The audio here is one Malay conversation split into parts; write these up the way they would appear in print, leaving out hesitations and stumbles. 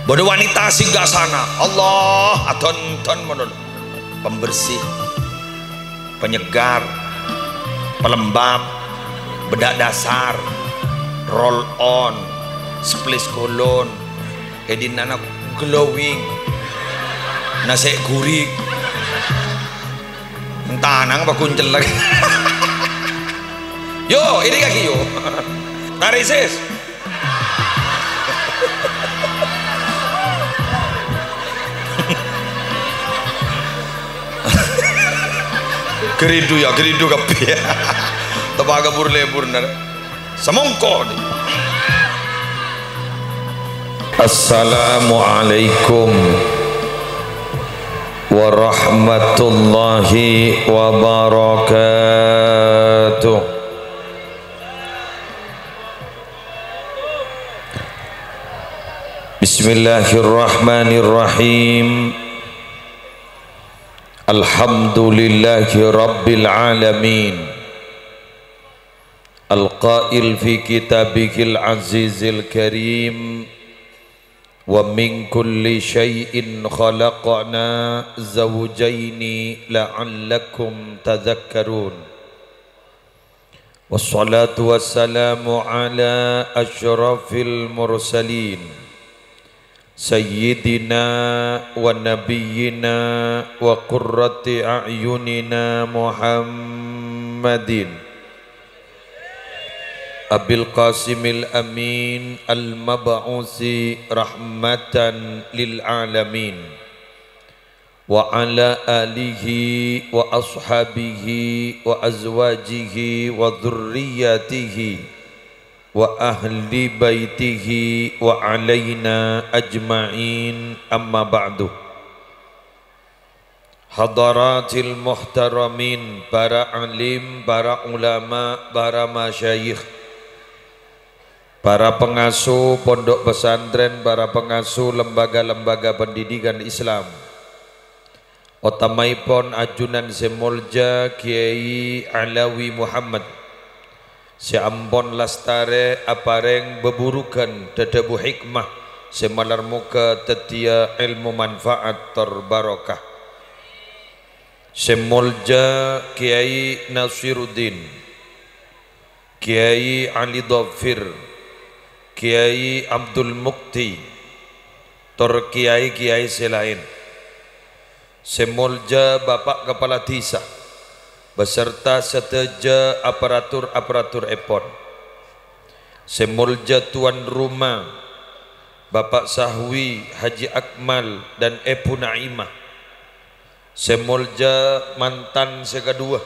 Bodo wanita singgah sana Allah aton-ton menul pembersih, penyegar, pelembab, bedak dasar, roll on, split kolon, edinana glowing, nasi gurik, tanang bakuncel lagi. Yo, ini kaki yo, tarik sis. Gerindu ya, gerindu kapi. Tebaga lebur nar. Semongko. Assalamualaikum warahmatullahi wabarakatuh. Bismillahirrahmanirrahim. Alhamdulillahi rabbil alamin. Al-qail fi kitabihil azizil karim. Wa min kulli syai'in khalaqna zawjaini la'allakum tadhakkarun. Wassalatu wassalamu ala asyrafil mursalin Sayyidina wa nabiyyina wa qurrati a'yunina Muhammadin Abil Qasimil Amin al-mab'usi rahmatan lil alamin wa ala alihi wa ashabihi wa azwajihi wa dhurriyyatihi wa ahli baitihi wa alaina ajma'in, amma ba'du. Hadaratil muhtaramin, para alim, para ulama, para masyayikh, para pengasuh pondok pesantren, para pengasuh lembaga-lembaga pendidikan Islam, otamaipun ajunan semolja Kiai Alawi Muhammad Si Ambon lastare apareng beburukan dedebu hikmah semalar muka tetia ilmu manfaat terbarokah. Semolja Kiai Nasiruddin, Kiai Ali Dhafir, Kiai Abdul Mukti, tor kiai-kiai selain. Semolja Bapak Kepala Desa beserta seteja aparatur-aparatur epon. Semolja tuan rumah Bapak Sahwi Haji Akmal dan Epu Naimah. Semolja mantan sekadua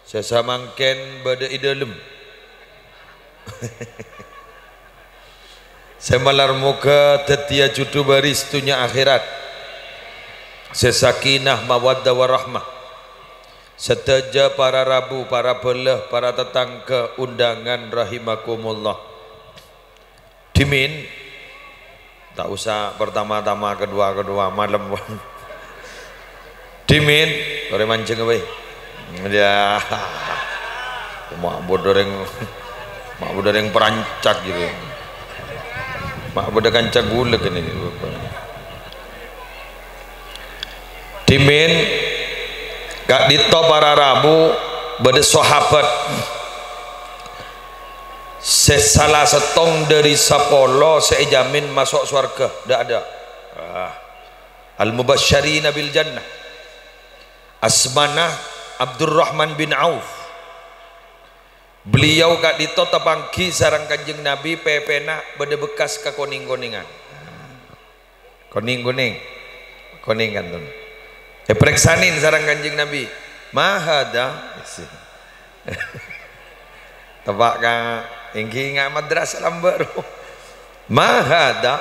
sesamangken bada idalem. Semalar muka tetia judu baris tunya akhirat. Sesakinah mawaddah warahmah. Seteja para rabu, para belah, para tetangga undangan rahimakumullah. Dimin, tak usah pertama-tama, kedua-kedua malam. Dimin, kore mancing apa? Ya, mak bodoreng perancak gitu. Mak bodoh kancak gulek ini. Dimin. Kak dito para rabu bade sahabat sesalah setong dari sapolo sejamin masuk surga dak ada. Al mubasysyirina bil jannah Asmanah Abdurrahman bin Auf. Beliau kak dito tapangki sarang Kanjeng Nabi pepena bade bekas ka koning-koningan. Koning-koning kan tuh. Pereksanin sarang Kanjeng Nabi mahada tebak ka ingki nga madrasah lambaru mahada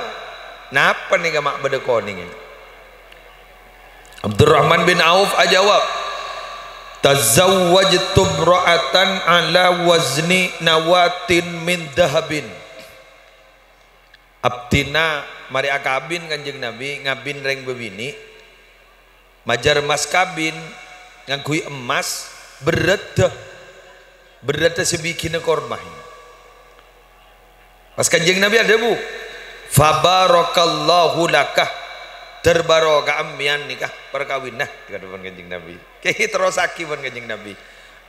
napa nih mak bade koning ini. Abdurrahman bin Auf ajawab tazawwajtu imra'atan ala wazni nawatin min dahabin. Abtina mari akabin Kanjeng Nabi ngabin reng bebini majar mas kabin ngangkui emas berada sebikina kormah. Pas Kanjeng Nabi ada bu Fabarakallahu lakah, terbarokah ambian nikah perkawin nah kata Kanjeng Nabi. Kayak terus aki pun Kanjeng Nabi.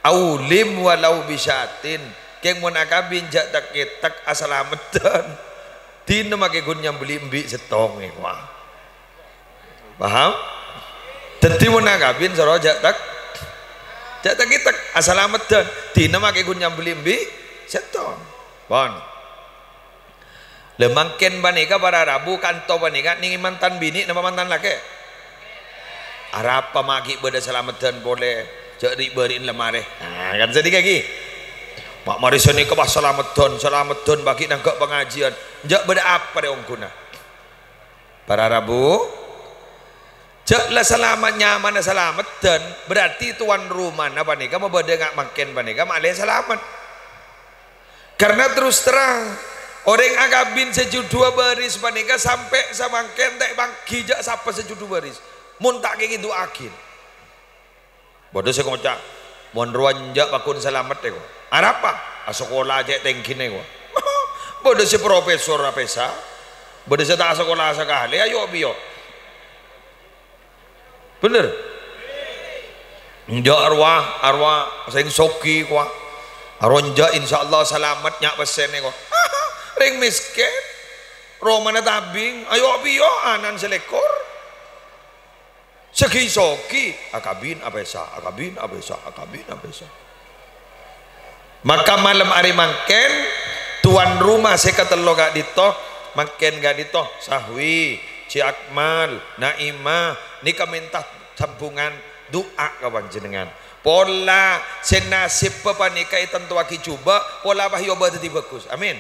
Aulim walau bisyatin, keng mun akabin jak tak ketak asalametan. Dina make gun nyambeli embi setong wah. Paham? Dadi mun akabin soro jak tak ketak asalametan. Dina make gun nyambeli embi setong. Bon. Lemangken banika para Rabu kanto banika ning mantan bini nama mantan laki. Arab pamagi beda selamatan boleh jadi berin lemare. Nah, kan sedih lagi. Mak mari sini ke pas selamatan bagi nangkep pengajian. Jak beda apa deh ongkuna. Para Rabu jak lah selamat nyaman selamatan berarti tuan rumah apa nih kamu beda ngak makin banika malih selamat. Karena terus terang orang agabin sejudua baris panika sampai samangken tak bangki jak sapa sejudu baris mun tak kayak gitu akin bodoh saya ngocak mun ruanja bakun selamat deh arapa sekolah aja tengkin nego bodoh si profesor apesa bodoh saya tak sekolah sekali ayo biyo bener njak arwah sing soki kuah aronja insyaallah selamat nyak pesen nego ring miskin romana tabing ayo biyo anan selekor segi soki akabin abesa maka malam hari mangken tuan rumah sekatelo gak dito mangken gak dito sahwi Ci Akmal Naimah nika minta sambungan doa kawan jenengan pola senasib pepanika tentu aki coba pola bahyo tadi bagus amin.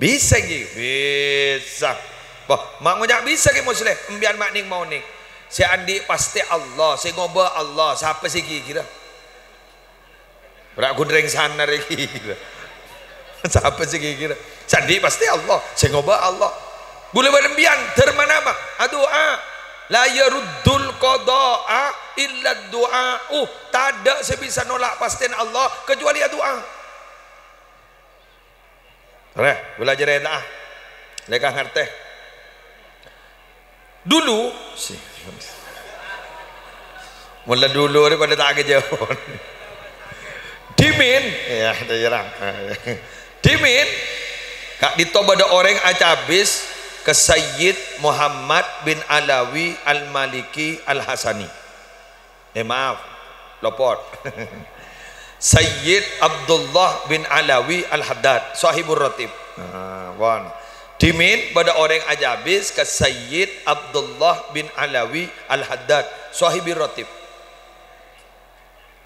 Bisa gitu, bisa. Bah, mak ngajak bisa ke muslim. Embian mak ning mau ning. Si andi pasti Allah, si ngoba Allah. Siapa sih kira? Berak gundreng sana lagi kira. Siapa sih kira? Sandi pasti Allah, si ngoba Allah. Boleh berembian termana apa? Doa. La yaruddul qada'a illa doa. Tak ada sebisa nolak pastiin Allah kecuali doa. Belajar dah lekah ngerteh dulu mula dulu daripada tak kejauhan dimin ya ada jarang dimin kak ditobada orang acabis ke Sayyid Muhammad bin Alawi Al-Maliki Al-Hasani maaf lopot Sayyid Abdullah bin Alawi Al-Haddad sahibur ratib dimin pada orang ajabis ke Sayyid Abdullah bin Alawi Al-Haddad sahibir ratib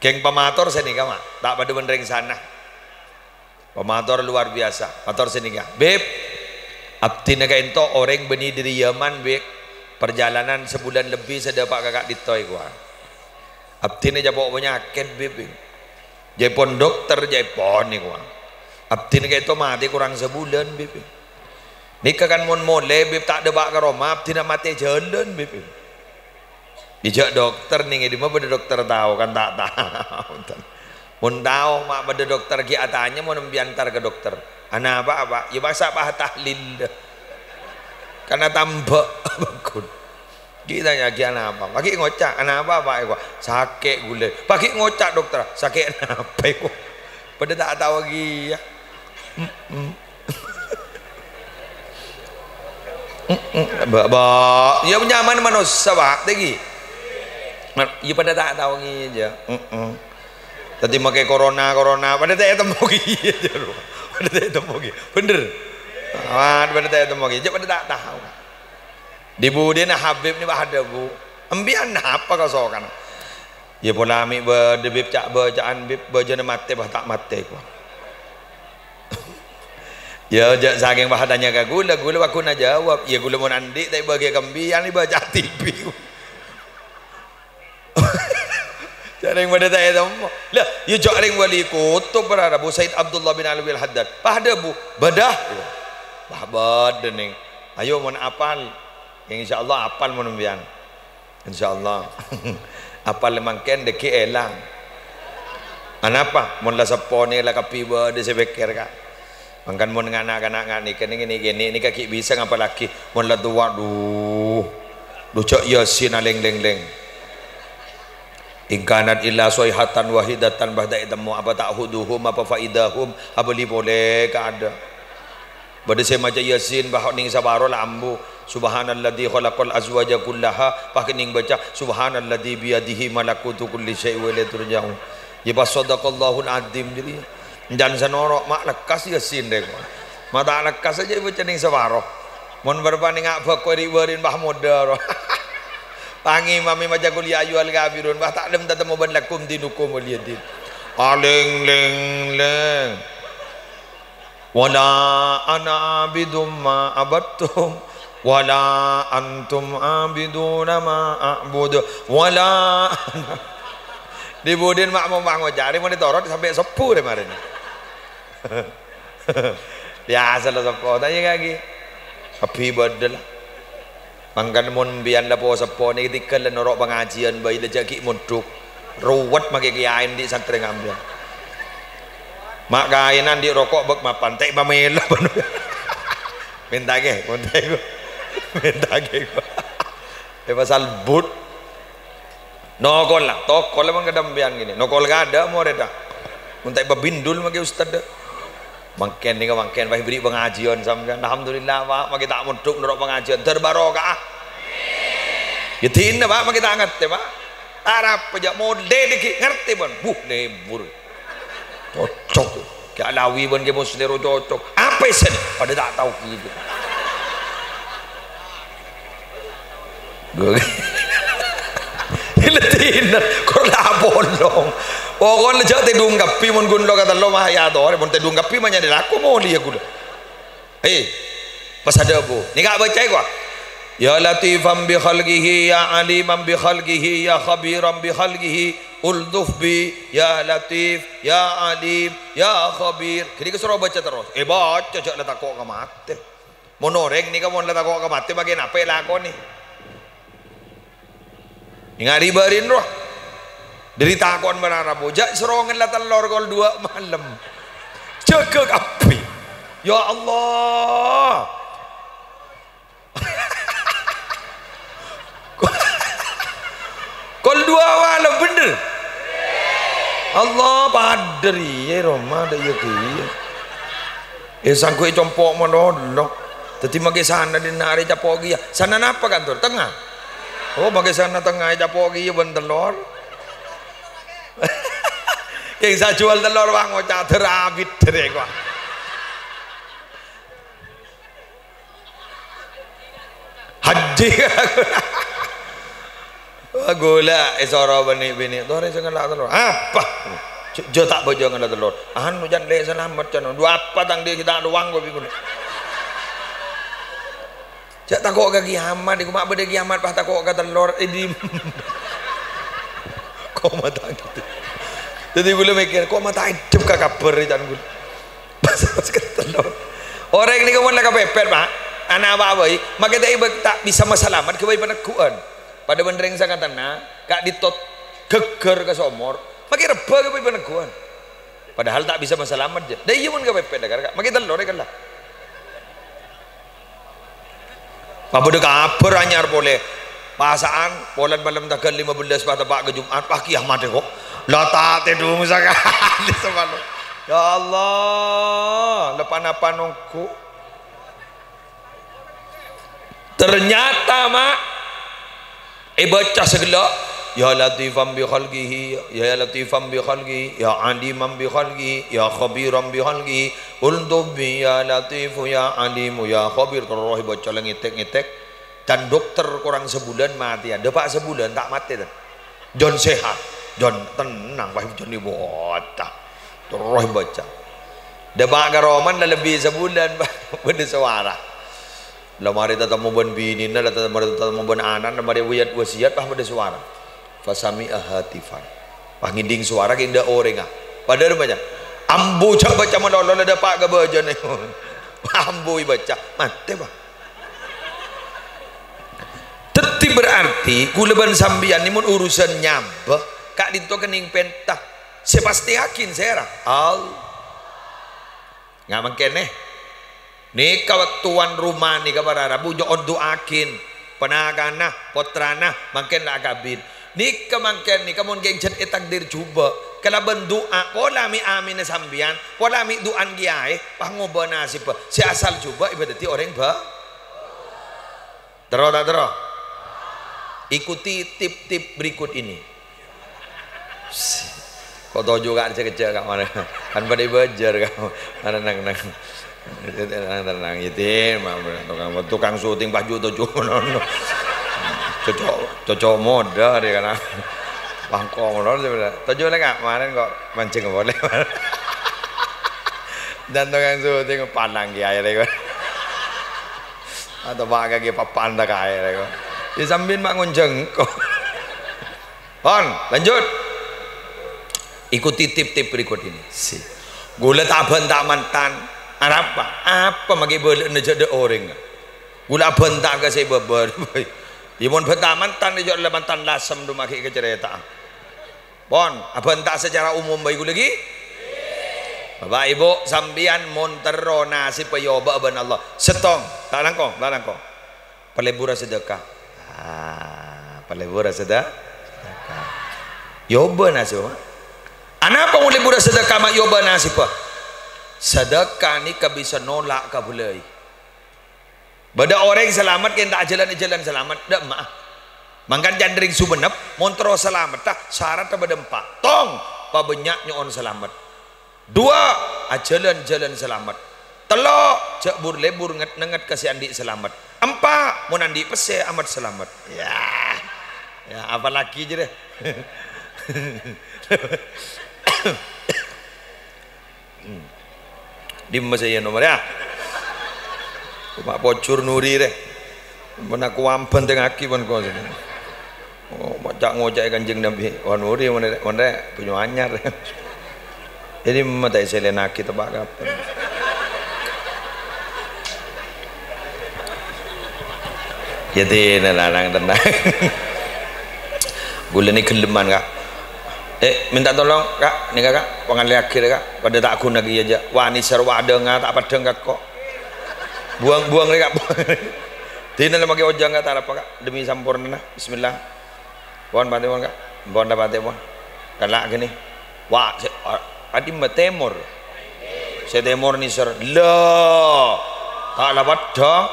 geng pemator sini kama tak pada benereng sana pemator luar biasa mator sini kama beb abdi naga ento orang beni dari Yaman beb perjalanan sebulan lebih sedapak kakak ditoy gua abdi naga bawa penyakit beb Jaipon dokter Jaipon nih gua. Abdi nih itu mati kurang sebulan bebe. Nikah kan mon mole bebe tak ada bak karoma abdi nak mati jalan bebe. Dijak dokter nih di mana pada dokter tahu kan tak tahu. Mon tahu mak pada dokter ki atanya mon membiantar ke dokter. Ana apa? Ya bahasa apa tahlil. Karena tambah bakun. Kita nyagian apa? Pagi ngocak, anak apa gua? Sakit gula. Pagi ngocak dokter, sakit apa gua? Pada tak tahu lagi ya. Ya nyaman manusia pak, lagi. Ya pada tak tahu lagi aja. Tadi pakai corona, pada tak temu lagi aja. Pada tak temu lagi, bener. Pada tak temu lagi, pada tak tahu. Di budin Habib ni ada bu ambian apa kau sokan ya pola ambil berdebib cak bacaan bib berjana mati bah tak mati ku ya jak saking bahadanya ke gula aku nak jawab ya gula mau nanti tak bagi kambian ni baca TV jaring pada tak ada lah ya jaring wali kutub berada bu Said Abdullah bin Alawi Al-Haddad pada bu badah dening ayo mau apal yang insyaallah apal menumbian insyaallah apal mangken deki elang anapa mun la sapone la kapiba de sebekir ka Mangkan mun anak-anak ni ini kaki bisa ngapa laki mun la tua duh cok yasin aleng leng ingkanat illa soihatan wahidatan bahda itamu apa ta'huduhum apa faidahum apa li boleh ka ada bade saya maca yasin bah ning sabaro lambu subhanalladzi khalaqal azwaja kullaha pakening baca subhanalladzi biyadihi malakutu kulli syai' wa ilaihi turja'un ya basadaqallahul azim jadi jangan sanorok mak lekas yasin deh mata lekas aja baca ning sabaro mun berbanding apa ko riwerin bah modar pangi mami maca kul ya ayyuhal kafirun bah ta'lam tatamu ban lakum dinukum waliyadin aleng leng wala ana abidum ma abattum wala antum abiduna ma a'budu wala dibudin mak mau ngajari mau ditorot sampai sepuh deh kemarin biasa lah sepuh tanya lagi api badal mangkan mun bian la po sepo ni ketika le norok pengajian bayi le jaki muduk ruwet make kiain di santri ngambil mak kainan di rokok bek mapan tek pamela minta ke pasal but nokol lah tokol emang kadang bian gini nokol gak ada mau reda minta babindul make ustad mangken ni mangken bae beri pengajian sampean alhamdulillah Pak maki tak muduk norok pengajian terbarokah ya tinna Pak maki tak ngerti Pak arab pejak mode dikit ngerti pun lebur cocok ke alawi pun ke muslim cocok apa sen pada tak tahu gitu gue tinna kor la bolong pokoknya jauh tedung kapi mun gun lo kata lo mah ya dor mun tedung kapi mah nyari aku mau lihat gula pas ada bu ni gak baca gua ya latifam bi khalqihi ya alimam bi khalqihi ya khabiram bi khalqihi ulduf bi ya latif ya alim ya khabir kini kesuruh baca terus baca jak letak kok kamate monoreng ni kamu letak kok kamate bagian apa lakon ni ngari barin roh dari takon menara bojak serongan lah telur kol 2 malam jaga api ya Allah kol 2 malam bener Allah padri ya Roma ada ya ki sangkui compok menolong tadi magi sana di nari capok ya sana apa kantor tengah oh magi sana tengah capok ya ben telur yang saya jual telur bang ngocak terabit deh gua haji gula esoro bini tuh saya ngelak telur apa jo tak bojo ngelak telur anu jangan le selamat jangan dua apa tang dia kita doang gua bingung jak takok ke kiamat iku mak bede kiamat pas takok ke telur di kok mata gitu jadi gue mikir kok mata hidup kak kabar itu gue pas telur orang ini kamu nak kepepet Pak anak apa maka tak bisa masalamat kebaik peneguan pada bener yang sangat tanah kak ditot geger ke somor maka reba kebaik peneguan padahal tak bisa masalamat je dah iya pun kepepet dah maka telur kan lah apa udah kabar anyar boleh pasaan polan malam tanggal 15 pada Pak ke Jumat Pak kiamat kok lata tedung sekali semalam ya Allah lepan-lepan nongku ternyata mak baca segala ya latifam bi khalqihi ya latifam bi khalqihi ya alimam bi khalqihi ya khabiram bi khalqihi undub bi ya latifu ya alimu ya khabir terus baca ngitek-ngitek dan dokter kurang sebulan mati ada Pak sebulan tak mati dan John sehat John tenang Pak John dibota terus baca depak garoman dah lebih sebulan benda suara lamari tatamu ban bini na tatamu ban anan lamari wasiat Pak benda suara fasami ahatifan Pak nginding suara kinda orang pada rupanya ambu cak baca malolo ada Pak ke bajan ambu baca mati Pak teti berarti kuleban sambian ini mun urusan nyabah kak dinto kening pentah saya pasti yakin saya al nggak mungkin nih kawat tuan rumah nih kabar Rabu joon doakin penagana potrana mungkin lah kabin nih kemangken nih kamu geng cet takdir coba kalau bendoa pola mi amin sambian pola mi doan giai pangoba nasib si asal coba ibadati orang terus tak terus ikuti tip-tip berikut ini. Kau tahu juga kecil-kecil kamu kan pada bejar kamu nang tenang itu tukang syuting baju tujuh cocok moda dia kan bangkong loh tujuh lagi kemarin kok mancing boleh dan tukang syuting pandang dia air atau bagai dia papan tak air di sambil mak ngonjeng kok lanjut ikuti tip-tip berikut ini si gula taban tak mantan apa magi boleh nejada orang gula bentak ke saya beber imun bentak mantan nejada le mantan lasem tu maki ke cerita bentak secara umum baik lagi Bapak Ibu sambian montero nasi payoba ban Allah setong tak langkong pelebura sedekah pelebura sedekah yoba nasi Anapa mulai budak sedekah mak yoba nasib sedekah ni ka bisa nolak ka boleh bada orang selamat kan tak jalan selamat dak mah mangkan jandring subenep montro selamat tak syarat pada empat tong pa banyak nyon selamat dua jalan selamat telok cak lebur nget kasih andi selamat empat mun andi pese amat selamat ya apa lagi je deh di saya nomor ya Pak Pocur Nuri deh mana kuampen tengah aki pun kau sini macam ngojek kanjeng Nabi Nuri mana punya anyar jadi mata saya lenaki tebak kapan jadi nalang tenang gula ni keleman kak minta tolong kak ni kakak pengali akhir kak pada tak aku lagi aja wani serwa ada nggak tak pada nggak kok buang ni kak tidak lagi ojang nggak tak apa kak demi sampurna Bismillah pohon pantai pohon kak pohon dapat pohon kalak gini wah adi temur saya temur ni ser lo tak dapat dong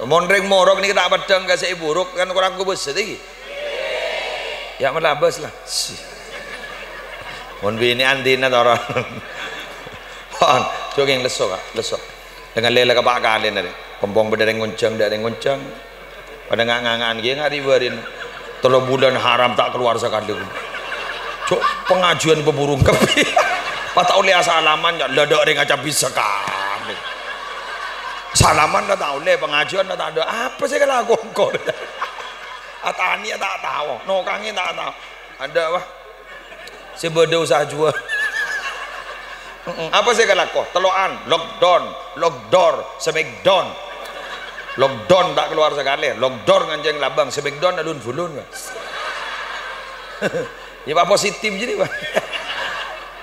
monreng morok ni tak pada nggak saya buruk kan kurang gue besar lagi ya melabas lah mohon bini andina orang coba yang lesok dengan lela kepak kalian ada pompong berdering ngoncang pada ngangan dia ngari barin 3 bulan haram tak keluar sekali cok pengajuan beburung kepi patah oleh salaman ya lada orang aja bisa kali salaman dah tahu le pengajuan dah tak ada apa sih kalau gongkor Atani tak tahu, nokangi tak tahu. Ada wah, sebeda usaha jual. Apa saya kata teloan, lockdown, smackdown, lockdown tak keluar sekali, lockdown nganjeng labang, smackdown alun fulun. Ya pak positif jadi pak.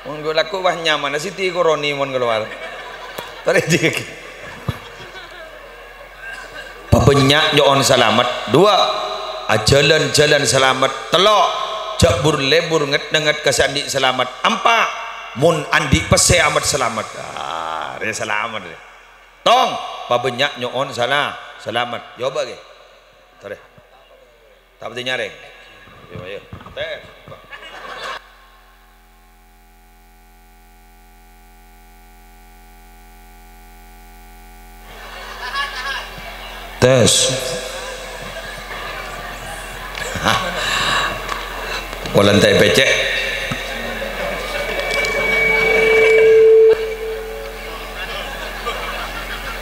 Mungkin laku wah nyaman, siti koroni mon keluar. Tarik dia. Pabenyak nyon selamat dua. Jalan selamat telok jak lebur nget kasih andi selamat empat mun andi pese amat selamat dia selamat dia tong pabenyak nyon selamat coba ke tare tak berarti nyareng ayo tes lantai becek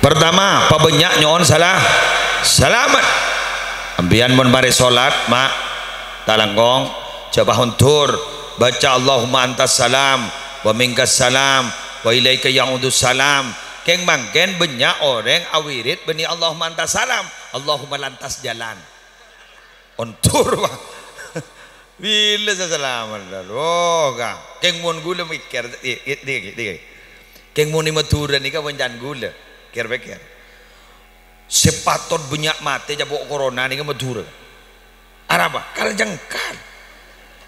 pertama pabenyak nyon selamat ambian mun bare salat mak talangkong coba huntur baca Allahumma antas salam wa minkas salam wa ilaika ya'udus salam keng mangken banyak orang awirit beni Allahumma antas salam Allahumma lantas jalan untur bila saya selamat oh kang keng mun gula mikir keng muni Madura nika pancan gula kira-kira sepatot banyak mati jabok corona nika Madura araba kal jengkal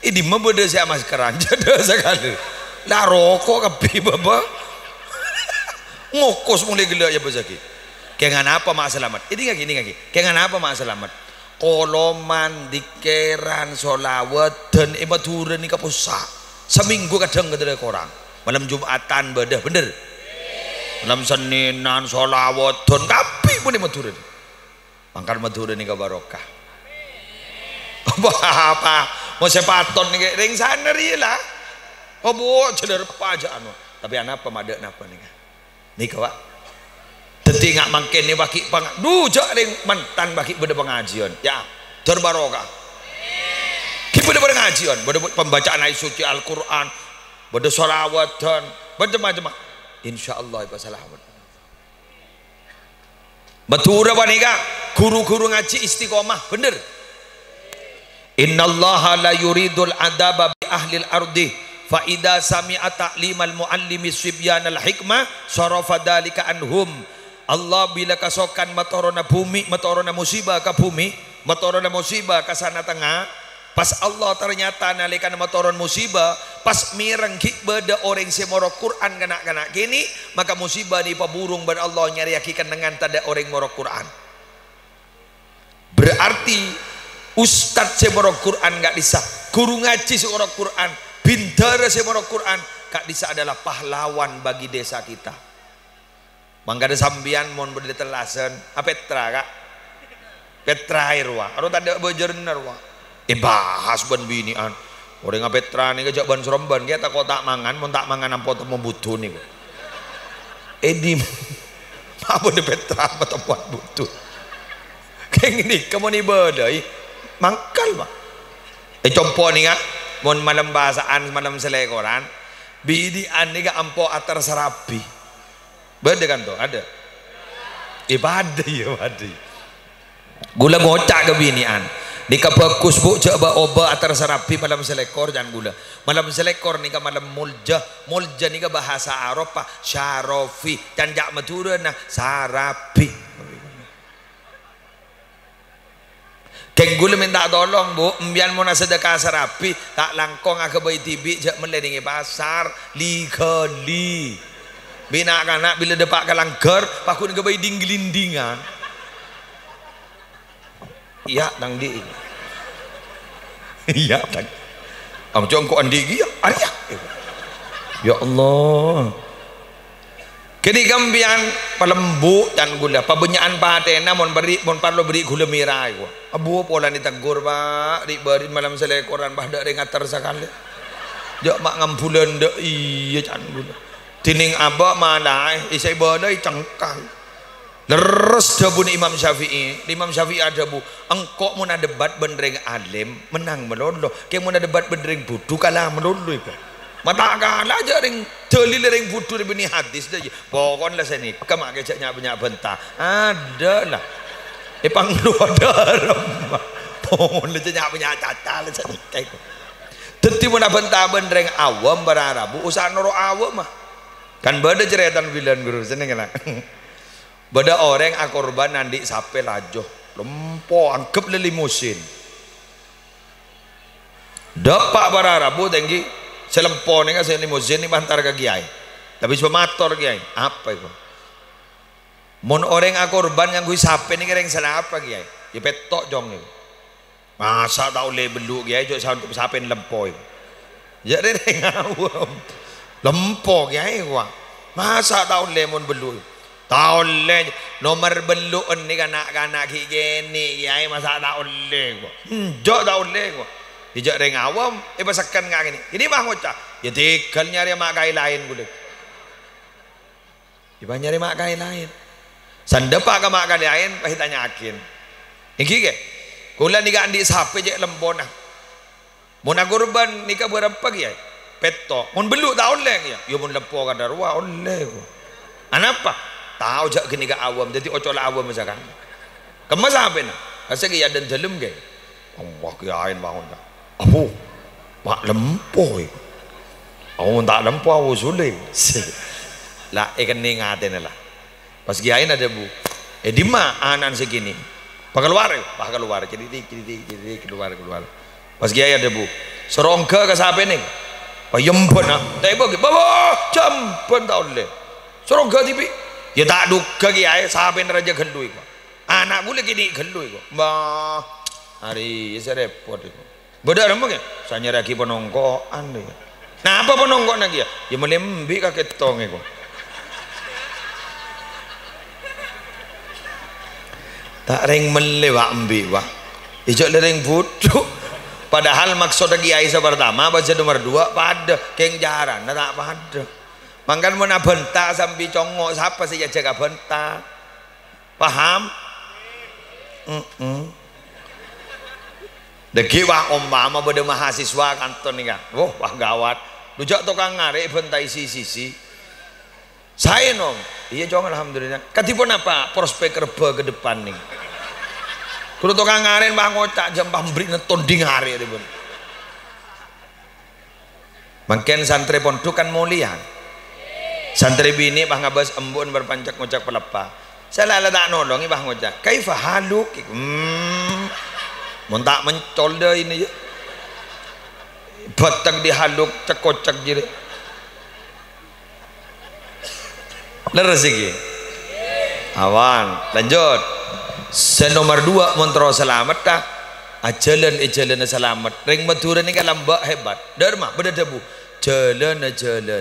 ini membeda saya maskeran jada sekali lah rokok kapi baba ngokos mulai gila ya bazaki kengan apa mak selamat ini ngaki kengan apa mak selamat koloman dikeran solawat dan Madura nika pusa seminggu kadang kedua korang malam Jumatan bedah bener malam Seninan solawat dan kapi pun di Madura mangkar Madura nika barokah apa mau sepaton nih ring sana lah oh bu ceder aja anu tapi anak pemada napa nih kawak tentu nggak makin nih baki pang dujak ring mantan baki beda pengajian ya terbarokah kita beda pengajian beda pembacaan ayat suci Al-Quran beda sholawat dan macam-macam insyaallah ibu salamat Madura panika guru-guru ngaji istiqomah bener innallaha la yuridul adaba bi ahlil ardi fa idza sami'a ta'limal muallimi sibyanal hikmah sarafa dalika anhum Allah bila kasokan matorona bumi matorona musibah ke bumi matorona musibah ke sana tengah pas Allah ternyata nalikan matoron musibah pas mirengki beda orang semoro Quran kena kini maka musibah ni paburung ber Allah nyariakikan dengan tada orang moro Quran berarti ustadz semoro Quran gak bisa guru ngaji semoro Quran bintara semoro Quran gak bisa adalah pahlawan bagi desa kita mangga ada sambian mon berde telasan Petra kak Petra irwa aro tanda bejerner wa bahas ban binian orang Petra nih kejak ban seremban kita kok tak mangan mon tak mangan ampo temu butuh nih di apa de Petra apa tempat butuh kayak gini kamu nih badai mangkal pak compo nih kak mon malam bahasaan malam selekoran bidian nih kak ampo atar serapi beda kan tuh ada ibadah ya badai gula ngocak ke binian nika bagus bu coba oba atar serapi malam selekor jangan gula malam selekor nika malam mulja nika bahasa Arab pak syarofi dan jak Madura nah sarapi keng gula minta tolong bu mbian mau sedekah serapi tak langkong aku bayi tibi jak meledingi pasar li bina kanak bila depak kalanggar pakun ke bayi dinggelindingan iya nang di iya nang am jongko andi ya ayah ya Allah kini gambian palembu dan gula pabenyaan patena mon parlo beri gula merah iku abu pola ditegur pak di bari malam selekoran bah dak ngatar sakali jak mak ngambulan dak iya can gula tining aba mana isai badai cengkal leres dabun Imam Syafi'i ada bu engkau mun debat bendering alim menang melolo kayak mun debat bendering budu kalah melolo ibu mata kalah aja ring dalil ring budu bini hadis dah pokoknya sini kemak kejaknya banyak bentah ada lah ipang lu ada pokoknya jejaknya banyak catal sini kayak teti mun bentah bendering awam berarabu usaha noro awam mah kan beda ceretan bilan guru sini kena beda orang akorban nanti sampai lajoh lempo angkep limusin dapat bararabu tinggi selempo nih kan limusin ini bantar ke kiai tapi semator kiai apa itu mon orang akorban yang gue sampai nih kering salah apa kiai ya petok jong nih masa tahu le belu kiai juga sampai lempo itu jadi ngawam lempo kiai gua masa tahu le mon belu tahu le nomor beluan ni kanak-kanak gini ya masa tahu le gua jauh tahu le gua dijak ring awam pasakan ngak ini mah ngocah ya tinggal nyari makai lain gule iba nyari makai lain sandepa ke makai lain pasti tanyakin iki ke kula nika andi sape je lembona mun kurban nika berapa kiai peto mun belu tahu le ya mun lempo kadarwa oleh anapa tahu jak gini ke awam jadi ocol awam misalkan kemas apa nih kasih ya dan dalam ke Allah kiain bangun dah abu pak lempoy aku tak lempoy aku sulit lah kening ngaten lah pas kiai ada bu di ma anak segini pak keluar jadi keluar pas kiai ada bu serongga ke sape nih pak yempon nak tak bagi bawa jampen tau le serongga tipi ya tak duga kiai sape raja gendui kok anak gue lagi di gendui kok bah hari ya saya repot itu benar emang ya saya lagi penongkoan deh nah apa penongkoan lagi ya melembi kakek tong kok tak ring melewak ambi wah ijok ring bodoh padahal maksud kiai pertama baca nomor 2 pada keng jaran tak pada mangkan mana bentak sampai congok siapa saja jaga bentak paham deki wah umpama pada mahasiswa kantor nih kan wah gawat lujak tukang ngarik bentai sisi saya nong iya jangan alhamdulillah katipun apa prospek kerja ke depan nih kudu tukang ngarin bang ngocak jam pambri neton di ngari ribun makin santri pondok kan mulia santri bini bang ngabas embun berpancak ngocak pelepah saya lala tak nolongi bang ngocak kaifa haluk muntak mencol deh ini ya batak dihaluk cekocak jadi leres iki awan lanjut senomor 2 montro selamat dah jalan selamat ring Madura ini kan lambak hebat dharma beda debu jalan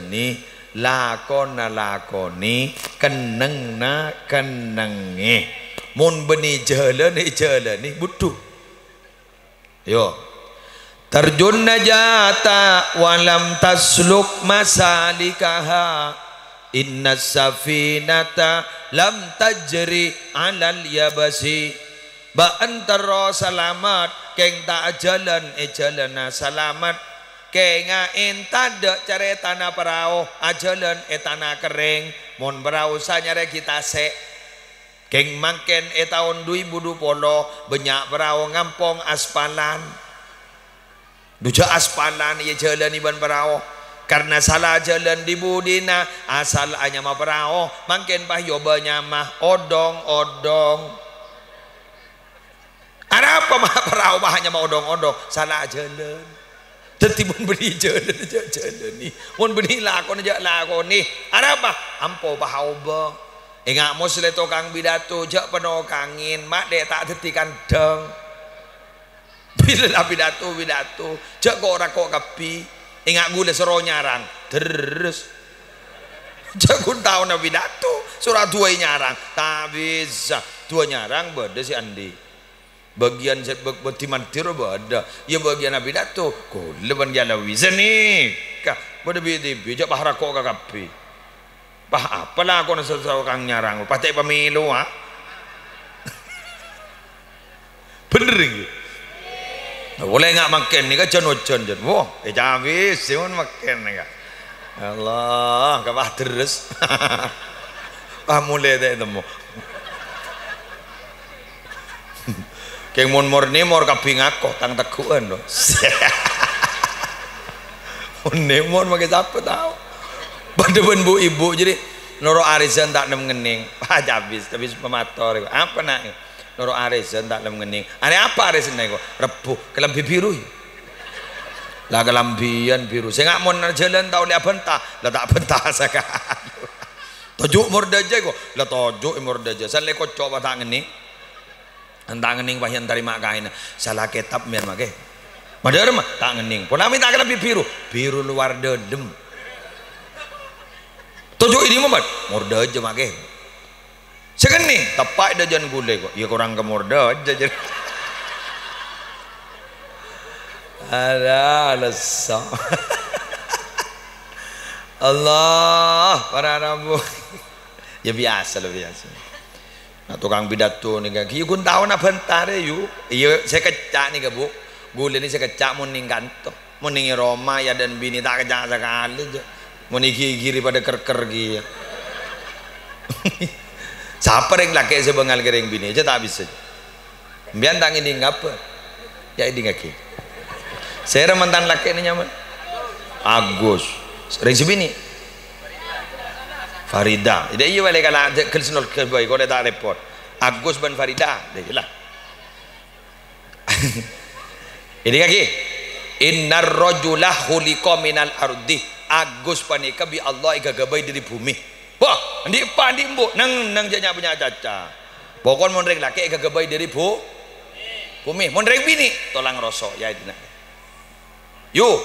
ni lakoni keneng mun beni jalan ni butuh yo terjun najata walam tasluk masalikaha inna safinata lam tajri alal yabasi ba antara salamat keng tak jalan jalana salamat kenga entada care tanah perahu ajalan tanah kering mon perahu sanyare kita se keng mangken tahun 2020 banyak perahu ngampong aspalan duja aspalan ya jalan iban perahu karena salah jalan di budina asal hanya mah perahu makin pahyobanya mah odong ada apa mah perahu hanya mah odong salah jalan jadi mun beri jalan nih mun beri lakon nih ada apa ampo pahaoba ingat musle tokang bidato jak penokangin mak dek tak detikan deng bila bidato jak kok ora kok kapi ingat gula suruh nyarang terus jagun tahu nabi dato surah 2 nyarang tak bisa 2 nyarang beda si Andi bagian betiman tiro beda ya bagian nabi dato kau leban jala wisani kah beda bijak bahara kok kakapi bah apalah aku nasa kang nyarang pakai pemilu ha bener gitu boleh nggak makan nih kan jon wah habis siun makan nih kan Allah kapah terus mulai deh temu kayak mon morni mor kaping aku tang teguan loh mon pakai siapa tahu pada bu ibu jadi noro arisan tak nem ngening habis pemator apa nak noro arisan tak lem ngening ada apa arisan nego rebuh kelambi biru lah kelambian biru saya nggak mau jalan tahu lihat bentah lah tak bentah sekali tojuk mordaja kok lah tojuk mordaja saya lekot coba tak ngening entah ngening bahian terima kain salah kitab mian make madar mah tak ngening polami tak kelambi biru luar dedem tojuk ini mah mordaja make sekening tepak dajan gule kok ya kurang kemurda aja jadi ada alasan Allah para rabu ya biasa lah biasa nah tukang bidato nih kaki kun tahu na bentar yuk iya saya kecak nih bu gule ini saya kecak muning kanto muning Roma ya dan bini tak kecak sekali aja muning giri pada kerker gitu siapa yang laki sebengal kering bini aja tak bisa biar tak ini ngapa ya ini ngaki saya mantan laki ini nyaman Agus sering sebini Farida jadi iya balik kalau kelsenol kebay kalau tak repot Agus ban Farida deh lah. Ini lagi innar rajula khuliqa minal ardi Agus panika bi Allah igagabay dari bumi. Wah andi pa andi mbo nang janya punya caca pokon mon rek laki igagabay dari bumi mon rek bini tolang rosok ya itu yuk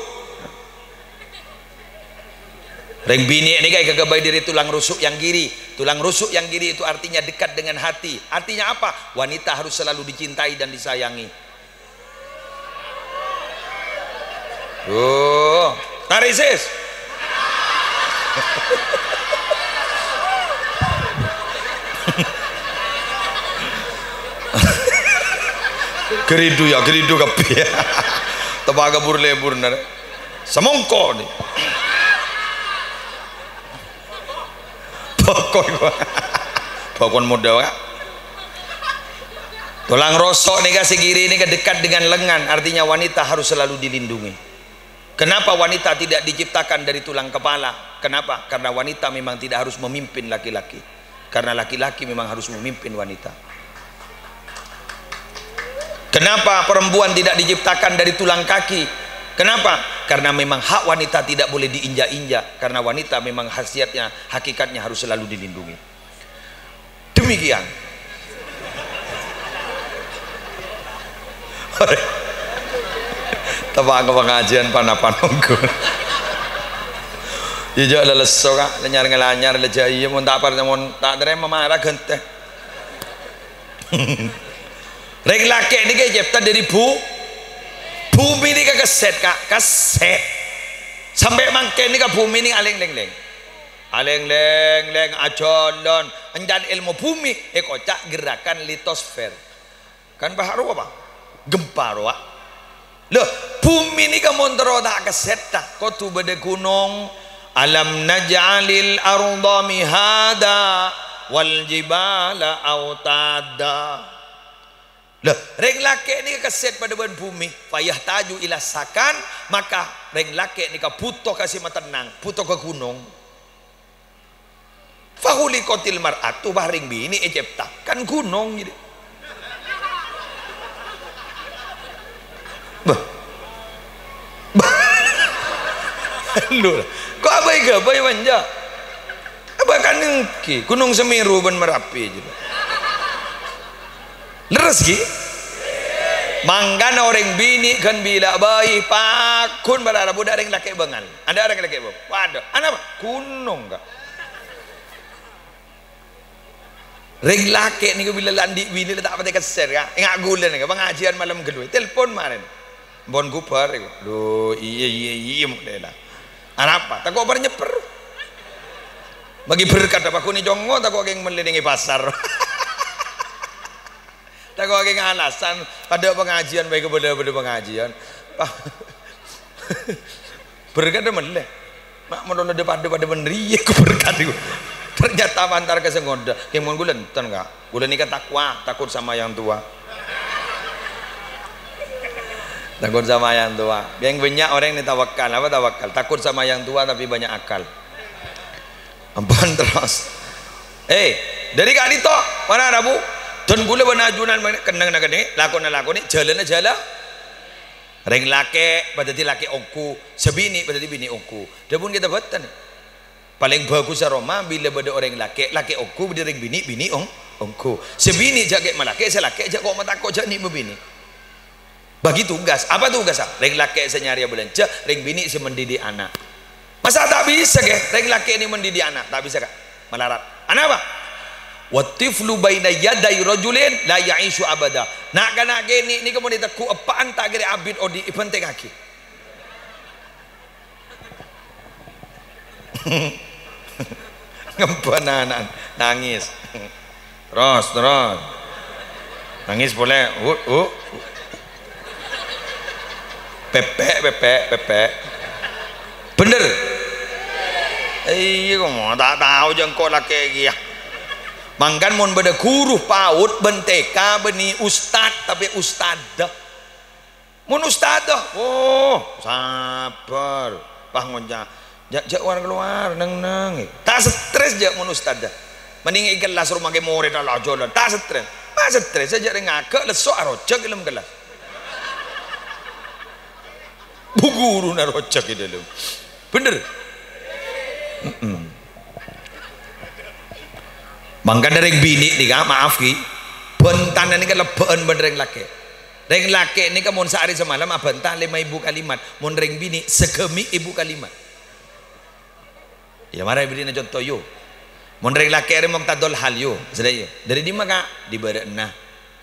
rek bini ini kayak igagabay dari tulang rusuk yang kiri. Tulang rusuk yang kiri itu artinya dekat dengan hati. Artinya apa? Wanita harus selalu dicintai dan disayangi. Tarisis. Geridu ya, geridu kabeh. Tebaga burlebur nare. Semongko nih. Pokok muda kak. Tulang rosok nih kasih kiri ini dekat dengan lengan, artinya wanita harus selalu dilindungi. Kenapa wanita tidak diciptakan dari tulang kepala? Kenapa? Karena wanita memang tidak harus memimpin laki-laki. Karena laki-laki memang harus memimpin wanita. Kenapa perempuan tidak diciptakan dari tulang kaki? Kenapa? Karena memang hak wanita tidak boleh diinjak-injak. Karena wanita memang khasiatnya, hakikatnya harus selalu dilindungi. Demikian. Tebak pengajian panapanungku. Jujur leles kak, lenyar lejai, mau tak apa, mau tak terima marah genteh. Rek laki ini kayak cipta dari bumi ini keset kak, keset sampai mangke ini ke bumi ini aleng leng acolon enjan ilmu bumi kocak gerakan litosfer kan baharu apa gempa roa loh bumi ini ke montero tak keset tak kau tu beda gunung alam naj'alil arda mihada wal jibala autada. Lah, reng laki ni keset pada bumi, payah taju ila sakan, maka reng laki ni butuh kasih tenang, butuh ke gunung. Fahuli kotil mar'atu baring bini ejepta kan gunung gitu. Lu, kok abai manja? Bahkan nengki Gunung Semeru ben Merapi gitu. Leres ki mangkana orang bini kan bila bayi pakun pada budak orang laki bengal ada orang laki bang waduh anak apa gunung kak reng laki ni bila landi bini tak apa keser kak ingat gulen kak pengajian malam kedua telepon kemarin bon gupar lo iya model lah anak apa tak kau nyeper bagi berkat apa aku ni jongo tak kau yang melilingi pasar. Tak kau agak alasan pada pengajian baik kepada pengajian. Berkat demen leh. Mak menolak pada meneri aku berkat itu. Ternyata antar kesengoda. Kemon gulen ten enggak? Gulen ini kan takwa, takut sama yang tua. Takut sama yang tua. Yang banyak orang ini tawakal, apa tawakal? Takut sama yang tua tapi banyak akal. Ampun terus. Dari Kak Dito, mana ada bu? Dan gula benajunan kenang nak ni lakon jalan reng laki pada ti laki ongku sebini pada ti bini ongku dia pun kita betan paling bagus aroma bila pada orang laki ongku pada reng bini ongku sebini jaga malaki selaki jaga kau mata kau jadi membini bagi tugas apa tugas reng laki senyari belanja reng bini semendidik anak masa tak bisa ke reng laki ini mendidik anak tak bisa kak melarat anak apa watiflu baina yaday rajulin la ya'ishu abada nak kana gini ni kemudian ku apaan tak gere abid odi penting aki ngempanan nangis terus nangis boleh pepe bener iya kok tak tahu jengkol laki dia mangkan mon beda guru paut benteka beni ustad tapi ustadah mon ustadah oh sabar bangunnya jak keluar nang tak stres jak mun ustaz dah mending kelas rumah ke murid Allah jolan tak stres saja ngagak lesok arojak dalam kelas bu guru narojak di dalam bener mangka dari bini nih kak maaf ki bentan ini kan lebahan benereng laki reng laki ini kan mun sehari semalam bentan 5.000 kalimat mun reng bini segemi 1.000 kalimat ya mari beri contoh yo mun reng laki ari mong tadol hal yo sedaya dari di mana kak di badanna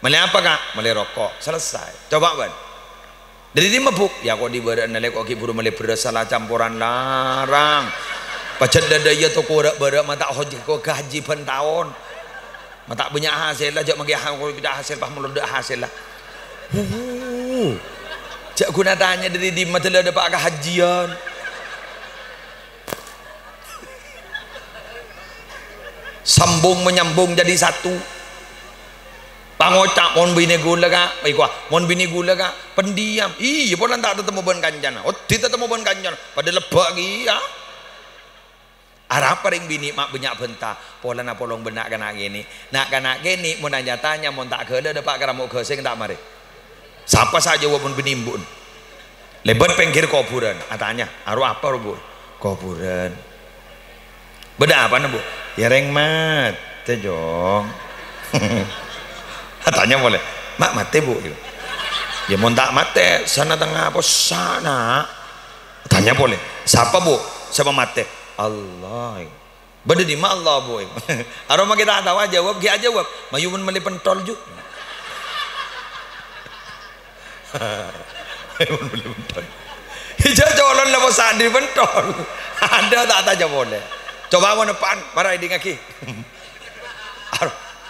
mali apa kak mali rokok selesai coba ban dari di mabuk ya kok di badanna lek kok buru mali bersalah campuran larang pacet dadaya to korak badak mata haji kok gaji pen tahun mata banyak hasil lah jak magi hasil pas meludak hasil lah jak guna tanya dari di mata ada pak hajian sambung menyambung jadi satu pangocak mon bini gula kak mon bini gula kak pendiam iya pun tak ketemu ban kanjana tidak ketemu ban kanjana pada lebak ya arah paling bini mak banyak bentah pola na polong benak kanak gini nak kanak gini mau nanya tanya mau tak kena ada pak karamuk kesing tak mari siapa saja walaupun benimbun lebat pengkir kuburan atanya arwah apa bu kuburan beda apa bu ya reng mat tejong tanya boleh mak mate bu ya mau tak mate sana tengah apa sana tanya boleh siapa bu siapa mate Allah beda di ma Allah bu aroma kita tahu jawab dia jawab mayumun meli pentol ju mayumun meli pentol hijau colon lah bos sandi pentol ada tak tanya boleh coba mau depan para ini ngaki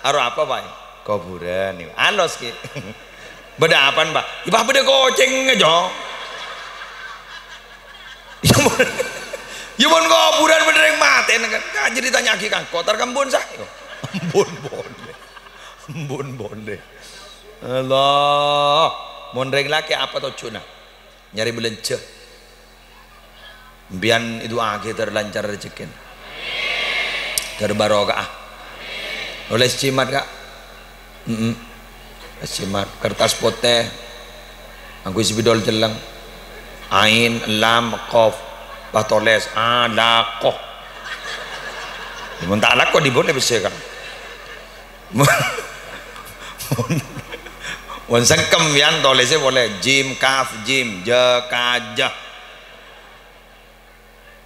aro apa pak kuburan nih alos ki beda apa mbak ibah beda goceng aja ya mon kuburan bener yang mati kan jadi tanya ki kang kotor kambun sah embun bonde Allah mon reng laki apa tuh cuna nyari belence bian itu akhir terlancar rezekin terbarokah oleh cimat kak cimat kertas putih aku isi bidol jelang ain lam qaf batoles lakoh tak lakoh di boleh bisa kan mun sangkem yan tolesnya boleh jim kaf jim je kaja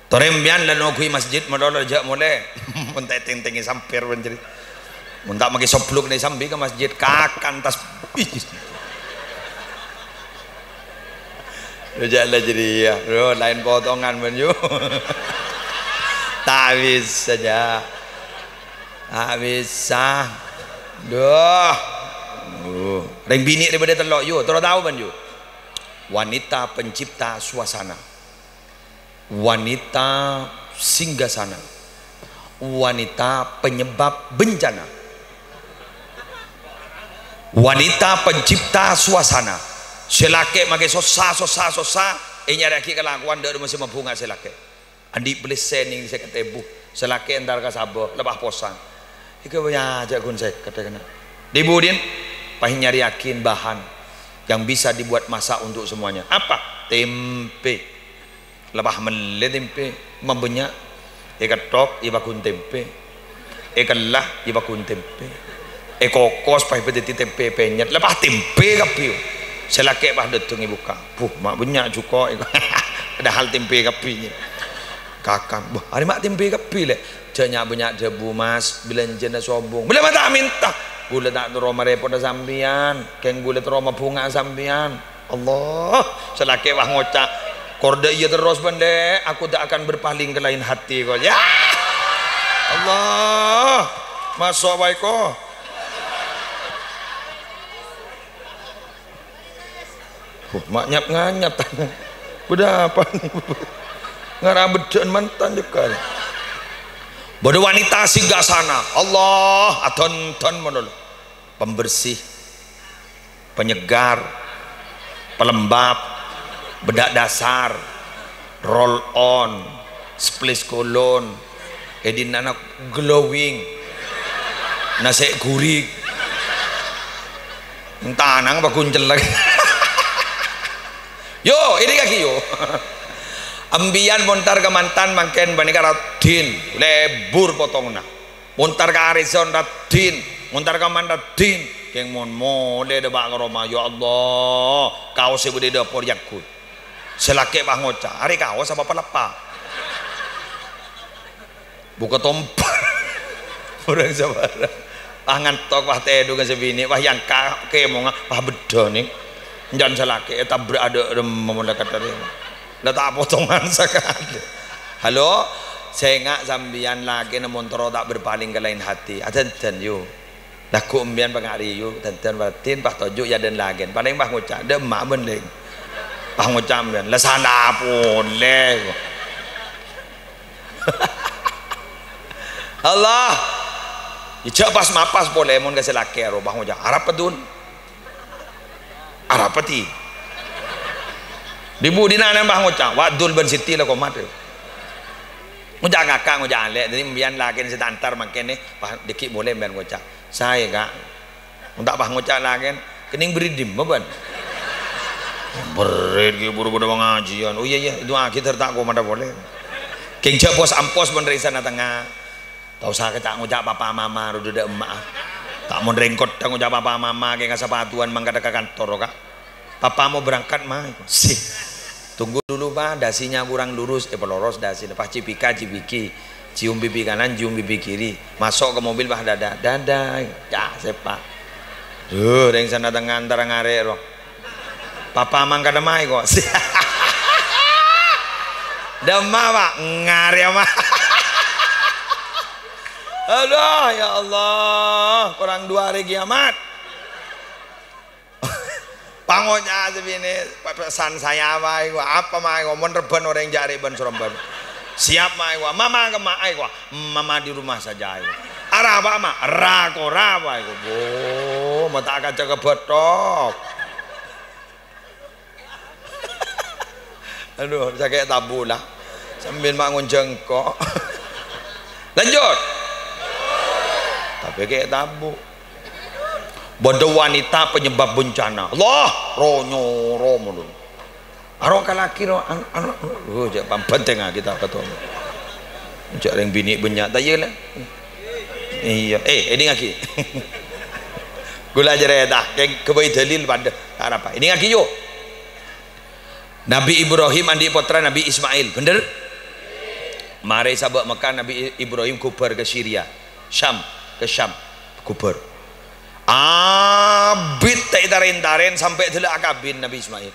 torembian lan ogui masjid modal aja boleh mun tak ting-tingi sampir benceri mun tak magi sopluk ni sambi ke masjid kakan tas jalan jadi ya lain potongan menyu tak bisa saja tak bisa doh reng bini daripada telok you terus tahu menyu wanita pencipta suasana wanita singgasana wanita penyebab bencana wanita pencipta suasana selake make sosa nyari aki kelakuan dari masih mabunga selake andi beli sening saya ketebu selake entar ka sabo lebah posang ika banyak aja gun saya katakan dibudin pahin nyari yakin bahan yang bisa dibuat masak untuk semuanya apa tempe lebah mele tempe membenyak ketok ibakun tempe kelah ibakun tempe kokos pahin petiti tempe penyet lebah tempe kapiu selake bah detung ibuka mak banyak cuko ada hal tempe kapinya kakang bah hari mak tempe kapi le janya banyak debu mas belanjana sobong boleh mata minta boleh tak terima repot sambian keng boleh terima bunga sambian Allah selake bah ngocak korda iya terus bende aku tak akan berpaling ke lain hati kau ya Allah masuk baiko mak nyap-nganyap berapa ngarabedan mantan juga bodoh wanita singgah sana Allah aton-ton menol pembersih penyegar pelembab bedak dasar roll on splis kolon edin anak glowing nasi gurik tanang apa kuncel lagi yo ini kaki yo ambian montar ke mantan mangken banika radin lebur potongna montar ke arison radin montar ke mantan radin keng mon mode de bak roma ya Allah kau sebudi dapur yakut selake bah ngoca hari kau apa pelapa buka tompar orang sabar angan tok wah tedu ke sebini wah yang kake mau wah beda nih jangan selake eta berada memondakat dari lah tak potongan sekali halo saya ngak sambian lagi namun toro tak berpaling ke lain hati dan yuk laku umbian pengari yuk dan batin pah tojuk ya dan lagi paling bah ngucap demak bening bah ngucap ben lah sana pun leh Allah ijak pas mapas boleh mon kasih laki ro bah ngucap Arab pedun Arab peti dibu dina nambah ngucap wadul ben siti lah komat ngucap kakak ngucap alek jadi mbian lagi setantar makin nih bah dikit boleh mbian ngucap saya kak untuk bah ngucap lagi kening beridim beban berid ki buru-buru pengajian oh iya itu kita tak kok mana boleh keng pos ampos bener sana tengah tau saya tak ngucap papa mama udah emak tak mau rengkot tak ngucap papa mama kayak sepatuan mangkada ke kantor kak papa mau berangkat mah sih tunggu dulu pak dasinya kurang lurus peloros dasi lepas cipika cipiki cium pipi kanan cium pipi kiri masuk ke mobil bah dada ya sepak yang sana tengah antara ngare roh papa mangkada mah kok dema pak ngare mah aduh ya Allah kurang 2 hari kiamat pangonya sebini pesan saya apa ngomong reben orang jari ben suremban siap mama ke mama di rumah saja arah apa mah rako rawa oh mata akan jaga betok aduh saya kayak tabu lah sambil bangun jengkok lanjut tapi kayak tabu bodoh wanita penyebab bencana Allah ronyo romulun arok laki ro jak penting kita ketua jak ring bini banyak tak lah iya ini ngaki gula ajar dah kebai dalil pada apa ini ngaki yo Nabi Ibrahim andi putra Nabi Ismail bener mari sabak Mekah Nabi Ibrahim kubar ke Syria Syam kubar abid tak tarin sampai delak akabin Nabi Ismail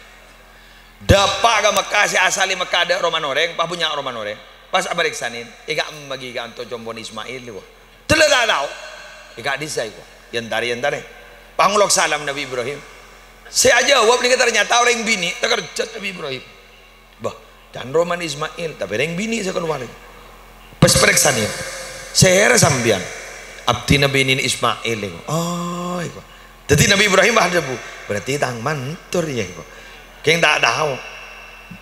dapat ke Mekah si asali Mekah ada roman orang pas punya roman orang pas abalik sanin ika bagi ka anto jombon Ismail ko telak tahu ika disai ko yang tari pangulok salam Nabi Ibrahim saya jawab nih ternyata orang bini tak kerja Nabi Ibrahim bah dan roman Ismail tapi orang bini saya keluar pas periksanin saya sambian abdi Nabi ini Ismail oh itu jadi Nabi Ibrahim bah debu berarti tang mantur ya itu keng tak tahu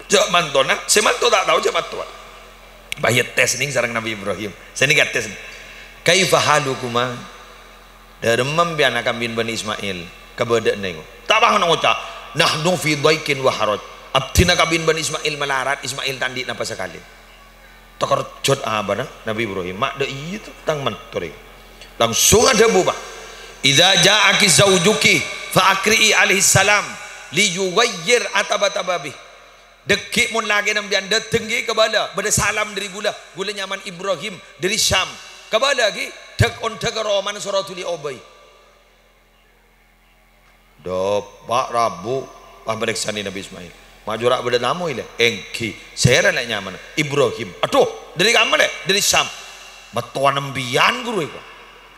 cak mantona si mantu tak tahu cak mantu bayat tes nih sarang Nabi Ibrahim saya nih tes kaifa halukuma dari membian akan bin Bani Ismail kebedak nih tak bangun ngucap nahnu fi dhaikin wa haraj abdina kabin Bani Ismail melarat Ismail tandi napa sekali terkejut abana Nabi Ibrahim mak de itu tang mantur langsung ada buba idza ja'aki zawjuki fa akri'i alaihi salam li yughayyir atabatababi dekik mun lagi nambian datenggi kebala bada salam dari gula nyaman Ibrahim dari Syam kebala lagi dek on dek roman suratuli obay do pak Rabu ah bereksani Nabi Ismail majurak bada namu ile engki saya nak nyaman Ibrahim aduh dari kamu le dari Syam batuan nambian guru itu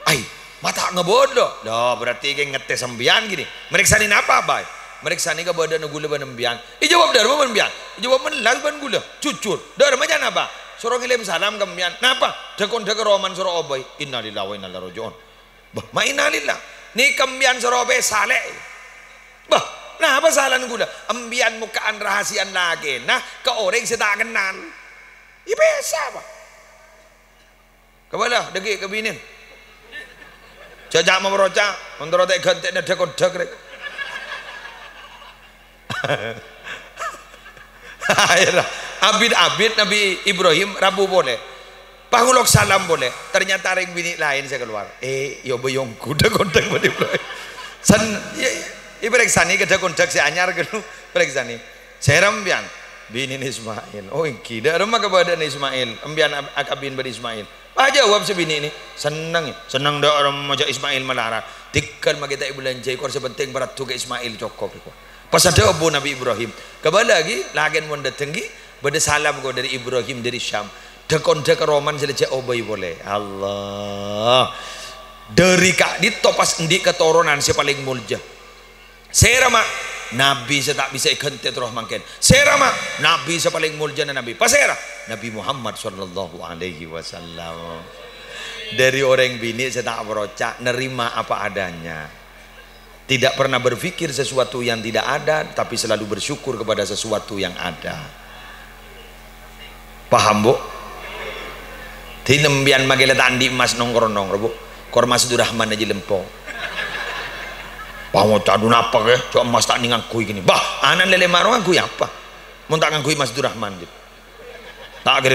ay mata ngebodoh dah berarti kayak ngetes sembian gini mereksani apa bay mereksani ke badan gula banembian jawab dari mana biang jawab melas ban gula cucur dari mana apa suruh ngirim salam kembian napa dekon dek roman suruh obay innalillahi wa inna ilaihi rajiun bah ma innalillah ni kembian suruh obay saleh bah nah apa salah gula ambian mukaan rahasian lagi nah ke orang saya tak kenal Ya biasa Pak. Kemana? Degi ke binin. Jajak memeroca, menurut ganti ada kodak rek. Akhirnya abid Nabi Ibrahim Rabu boleh. Pahulok salam boleh. Ternyata ring bini lain saya keluar. Yo boyong kuda kodak Nabi Ibrahim. San ibereksani kada kontak si anyar kenu pereksani. Seram pian bini Ismail. Oh iki da rumah kepada Ismail. Embian akabin bani Ismail. Pak jawab si bini ini. Senang dak orang maca Ismail melarang. Tikal magita ibulanjai kor sepenting berat tuga Ismail cokok ko. Pas ada Abu Nabi Ibrahim. Kebal lagi lagen mon datenggi bade salam ko dari Ibrahim dari Syam. Dekon dek roman selesai obay boleh. Allah. Dari kak ditopas endi keturunan si paling mulja. Serama Nabi saya tak bisa ikantet roh mangken. Serama Nabi saya paling mulja na Nabi. Pasera Nabi Muhammad sallallahu alaihi wasallam. Dari orang bini saya tak berocak nerima apa adanya. Tidak pernah berpikir sesuatu yang tidak ada, tapi selalu bersyukur kepada sesuatu yang ada. Paham bu? Tinembian magela tandi emas nongkrong bu. Kor Mas Durrahman aja lempong. Pamoc adun apa ke? Cok emas tak ngangkui gini. Bah, anan lele marung ngangkui apa? Mun tak ngangkui Mas Durrahman gitu. Tak kira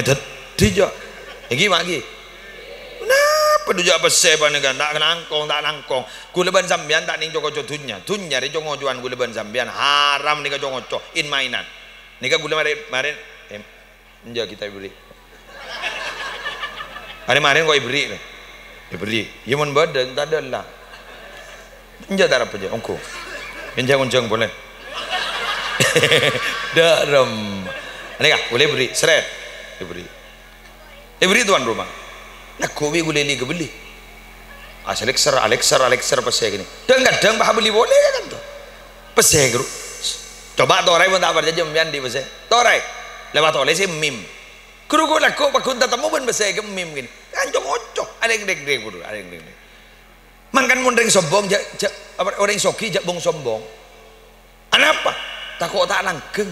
tidak. Iki magi. Kenapa duja apa seba negan tak nangkong tak nangkong. Kuleban sambian tak ning joko dunya. Dunya ri jongo juan kuleban sambian haram nika jongo in mainan. Nika gule mare enja kita beri. Mari kok iberi. Iberi. Ya mun badan tak ada lah. Enja darap aja ongko. Enjang boleh. Daram. Ini kah boleh beri seret. Beri tuan rumah. Nak kowe boleh li beli. Alexer pas saya gini. Kadang bah beli boleh kan tuh. Pas saya guru. Coba torai pun tak berjaya jembian di pas saya. Torai. Lewat oleh si mim. Kuru nak kau pakun tatamu pun pas saya mim gini. Anjong ocok. Ada yang buru. Mangkan mundring sombong orang soki jak bong sombong. Anapa? Takut tak langgeng.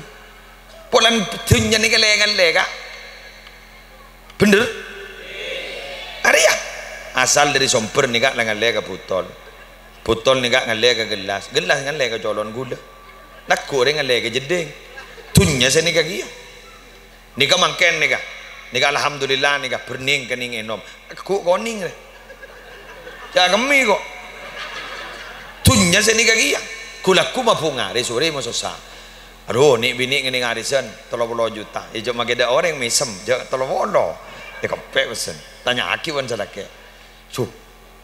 Polan dunya ni kelengan lega. Bener? Arya. Asal dari somper ni kak lengan lega putol. Putol ni kak ngalega gelas. Gelas ngalega colon gula. Nak goreng ngalega jedeng. Dunya saya ni kak iya. Ni kak mangken ni kak. Ni kak alhamdulillah ni kak berning kening enom. Aku koning le. Ya kami kok tunya seni kaki ya kulaku mapunga resore masosa aduh nih bini ngene ngarisan 30 juta ya cuma ada orang mesem jak 30 ya kepek pesen tanya aki wan salake sup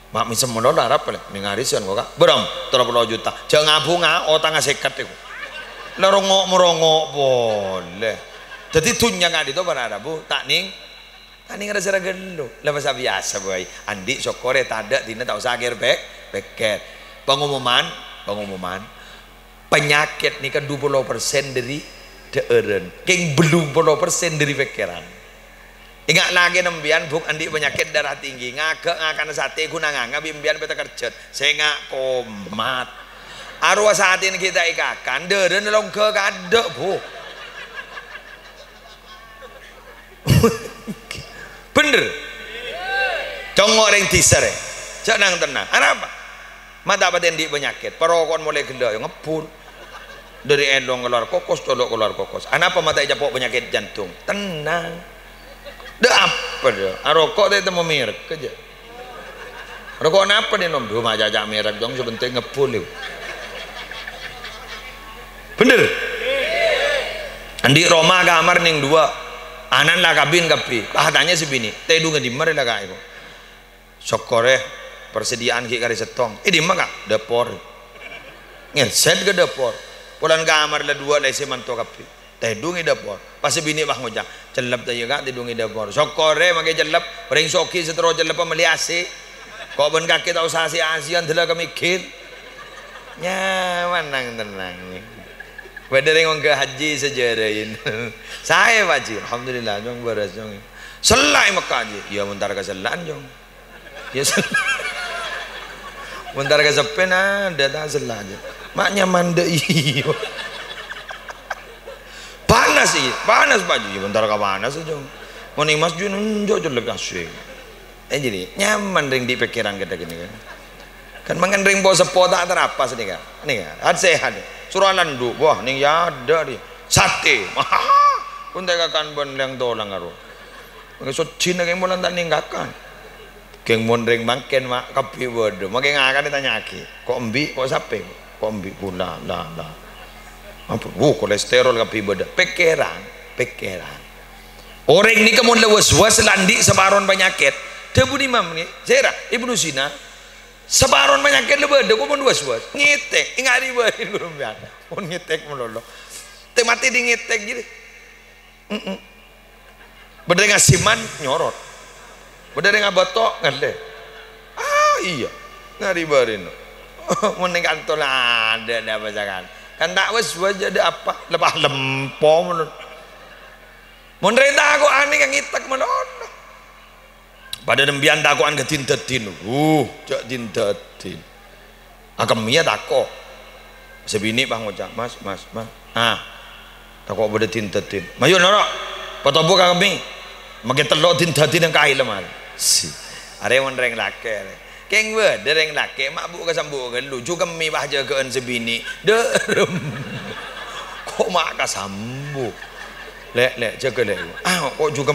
mak mesem modal harap le ning ngarisan kok kak beram 30 juta jak ngabunga otang sekat iku lerongok merongok boleh jadi tunya ngadi to barada bu tak ning ani ngerasa gelo lepas biasa boy andi sokore tada tina tak usah akhir beket pengumuman penyakit ni kan 20% dari deeren keng belum 20% dari pikiran ingat lagi nembian buk andi penyakit darah tinggi ngakan sate guna ngabi mbian beta kerjet saya ngak komat arwah saat ini kita ikakan deeren long ke kadek bu bener congok orang teaser jangan tenang apa mata paten di penyakit perokok mulai gila yang ngepul dari endong keluar kokos colok keluar kokos apa mata japok penyakit jantung tenang dah apa dia rokok itu mau merek aja rokok apa dia nom dua majajak merek dong sebentar ngepul itu bener andi Roma kamar ning dua anan lah kabin kapi katanya si bini teh dungan di mana lah kak ibu sokore persediaan kita kari setong di mana kak dapur ngeset ke dapur pulang kamar lah dua lah si mantu kapi teh dungi dapur pas si bini bah ngojak celap teh kak teh dungi dapur sokore makai celap orang soki setero celap meliasi kau ben kaki tahu sasi asian telah kami mikir nyaman tenang Pada orang ke haji sejarain. Saya haji, alhamdulillah jong beres jong. Selai Mekah haji. Ya muntar ke selan jong. Ya selan. Muntar ke sepen ada tak selan aja. Maknya manda iyo. Panas sih, panas baju. Ya muntar ke panas jong. Moni Mas Jun unjuk jelek asik. Jadi nyaman ring di pikiran kita gini kan. Kan mangan ring bawa sepo tak terapa sedih kan. Nih kan, sehat. Surah landu, wah nih ya ada dia. Sate, pun tak akan yang dolang aru. Mungkin Cina yang mau tak ninggalkan. Keng mondring mangken mak kapi bodoh. Makin akan ditanya lagi. Kok embi, kok sape? Kok embi pula, lah. Apa? Kolesterol kapi bodoh. Pikiran. Orang ni kamu lewas landi sebaron penyakit. Tebu di mam ni. Saya Ibnu Sina sebaron penyakit lebih. Dia kamu was ngitek. Ingat di belum biasa. Pun ngitek melolo. Mati di ngitek gitu. Berdeng asiman nyorot. Berdeng abotok ngale. Iya. Ngari barin. Mending kantor ada pasangan. Kan tak was jadi apa? Lepas lempong menurut. Menderita aku aneh yang ngitek menolong. Pada dembian takuan ke tintetin. Jak tintetin. Akam mia tako. Sebini bang ucap, mas. Tako pada tintetin. Mayu norok. Patobu kami. Makin telok tintetin yang kail mal. Si. Are mendereng laki. Keng dereng laki. Mak bu kesambu ke lu. Juga mi bahja ke sebini. Derem. Kok mak kesambu. Lek jaga lek. Kok juga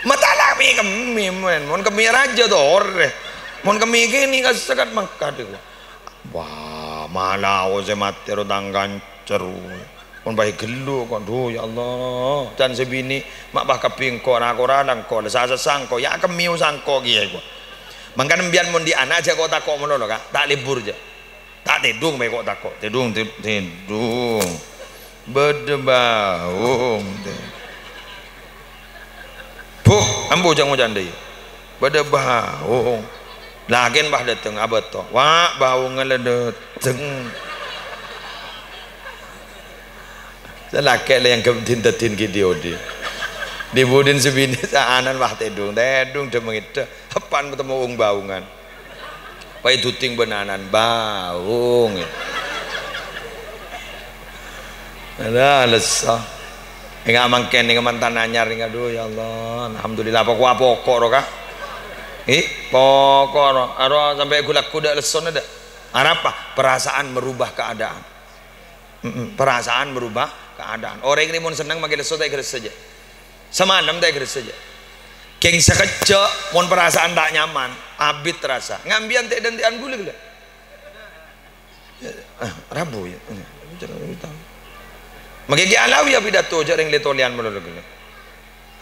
matalah mi kami men. Mon kami raja tu orang. Mon kami gini kas sekat mangkat itu. Wah, malah saya mati rodang gancer. Mon baik gelu kon do ya Allah. Dan sebini mak bah kaping ko na ko radang ko sa sangko ya kami sangko giye ko. Mangkan bian mon di anak aja kok takok menolong ka. Tak libur je. Tak tidung bae kok takok. Tidung. Berdebaung Buk ambu jangan jandai berdebaung lagen bah dateng abad to wah baung ngeledateng selake yang ketintetin video di budin sebini saanan bah tedung demengit hepan bertemu baungan pai tuting benanan baung ada lesah enggak mangken ning mantan anyar ning aduh ya Allah alhamdulillah pokok ro ka pokok ro aro sampai gulak kuda leson ada apa perasaan merubah keadaan perasaan merubah keadaan orang ini mun senang makin leson tak geres saja semalam tak geres saja keng sekecek mun perasaan tak nyaman abit terasa ngambian tak dantian gula rabu ya Magi alawi ya pidato jarang letolian melulu.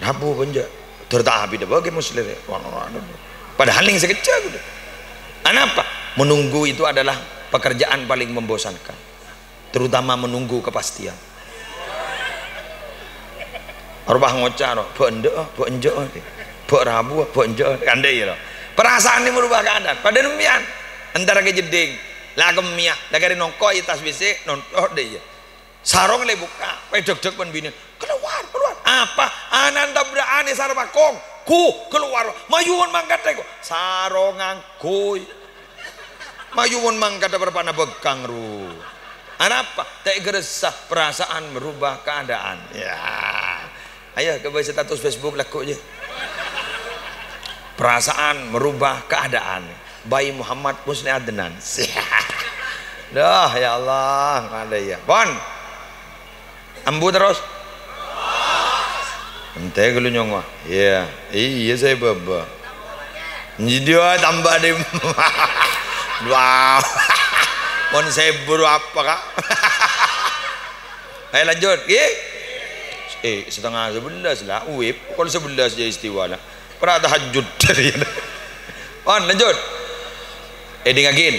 Rabu penja tertahan pidato bagi muslim. Padahal yang sekecil gitu. Kenapa? Menunggu itu adalah pekerjaan paling membosankan. Terutama menunggu kepastian. Arbah ngocaro, benjo, rabu, benjo, kandai loh. Perasaan ini merubah keadaan. Pada demikian antara kejeding, lagam miah, lagari nongkoi tas bisi, nonton deh ya. Sarong le buka, pedek-dek pun bini keluar apa ananda berani sarapakong keluar mayuun mangkat teko sarongan kuy mayuun mangkat berpana bekang ru apa tak geresah perasaan merubah keadaan ya ayo ke status Facebook laku aja perasaan merubah keadaan Bayi Muhammad Musni Adnan dah ya Allah ada ya bon ambu terus ente gelu nyong iya saya baba dia tambah di wow mon saya buru apa kak ayo lanjut setengah 11 lah wip kalau 11 dia istiwa lah pernah tahajud dari on lanjut dingagin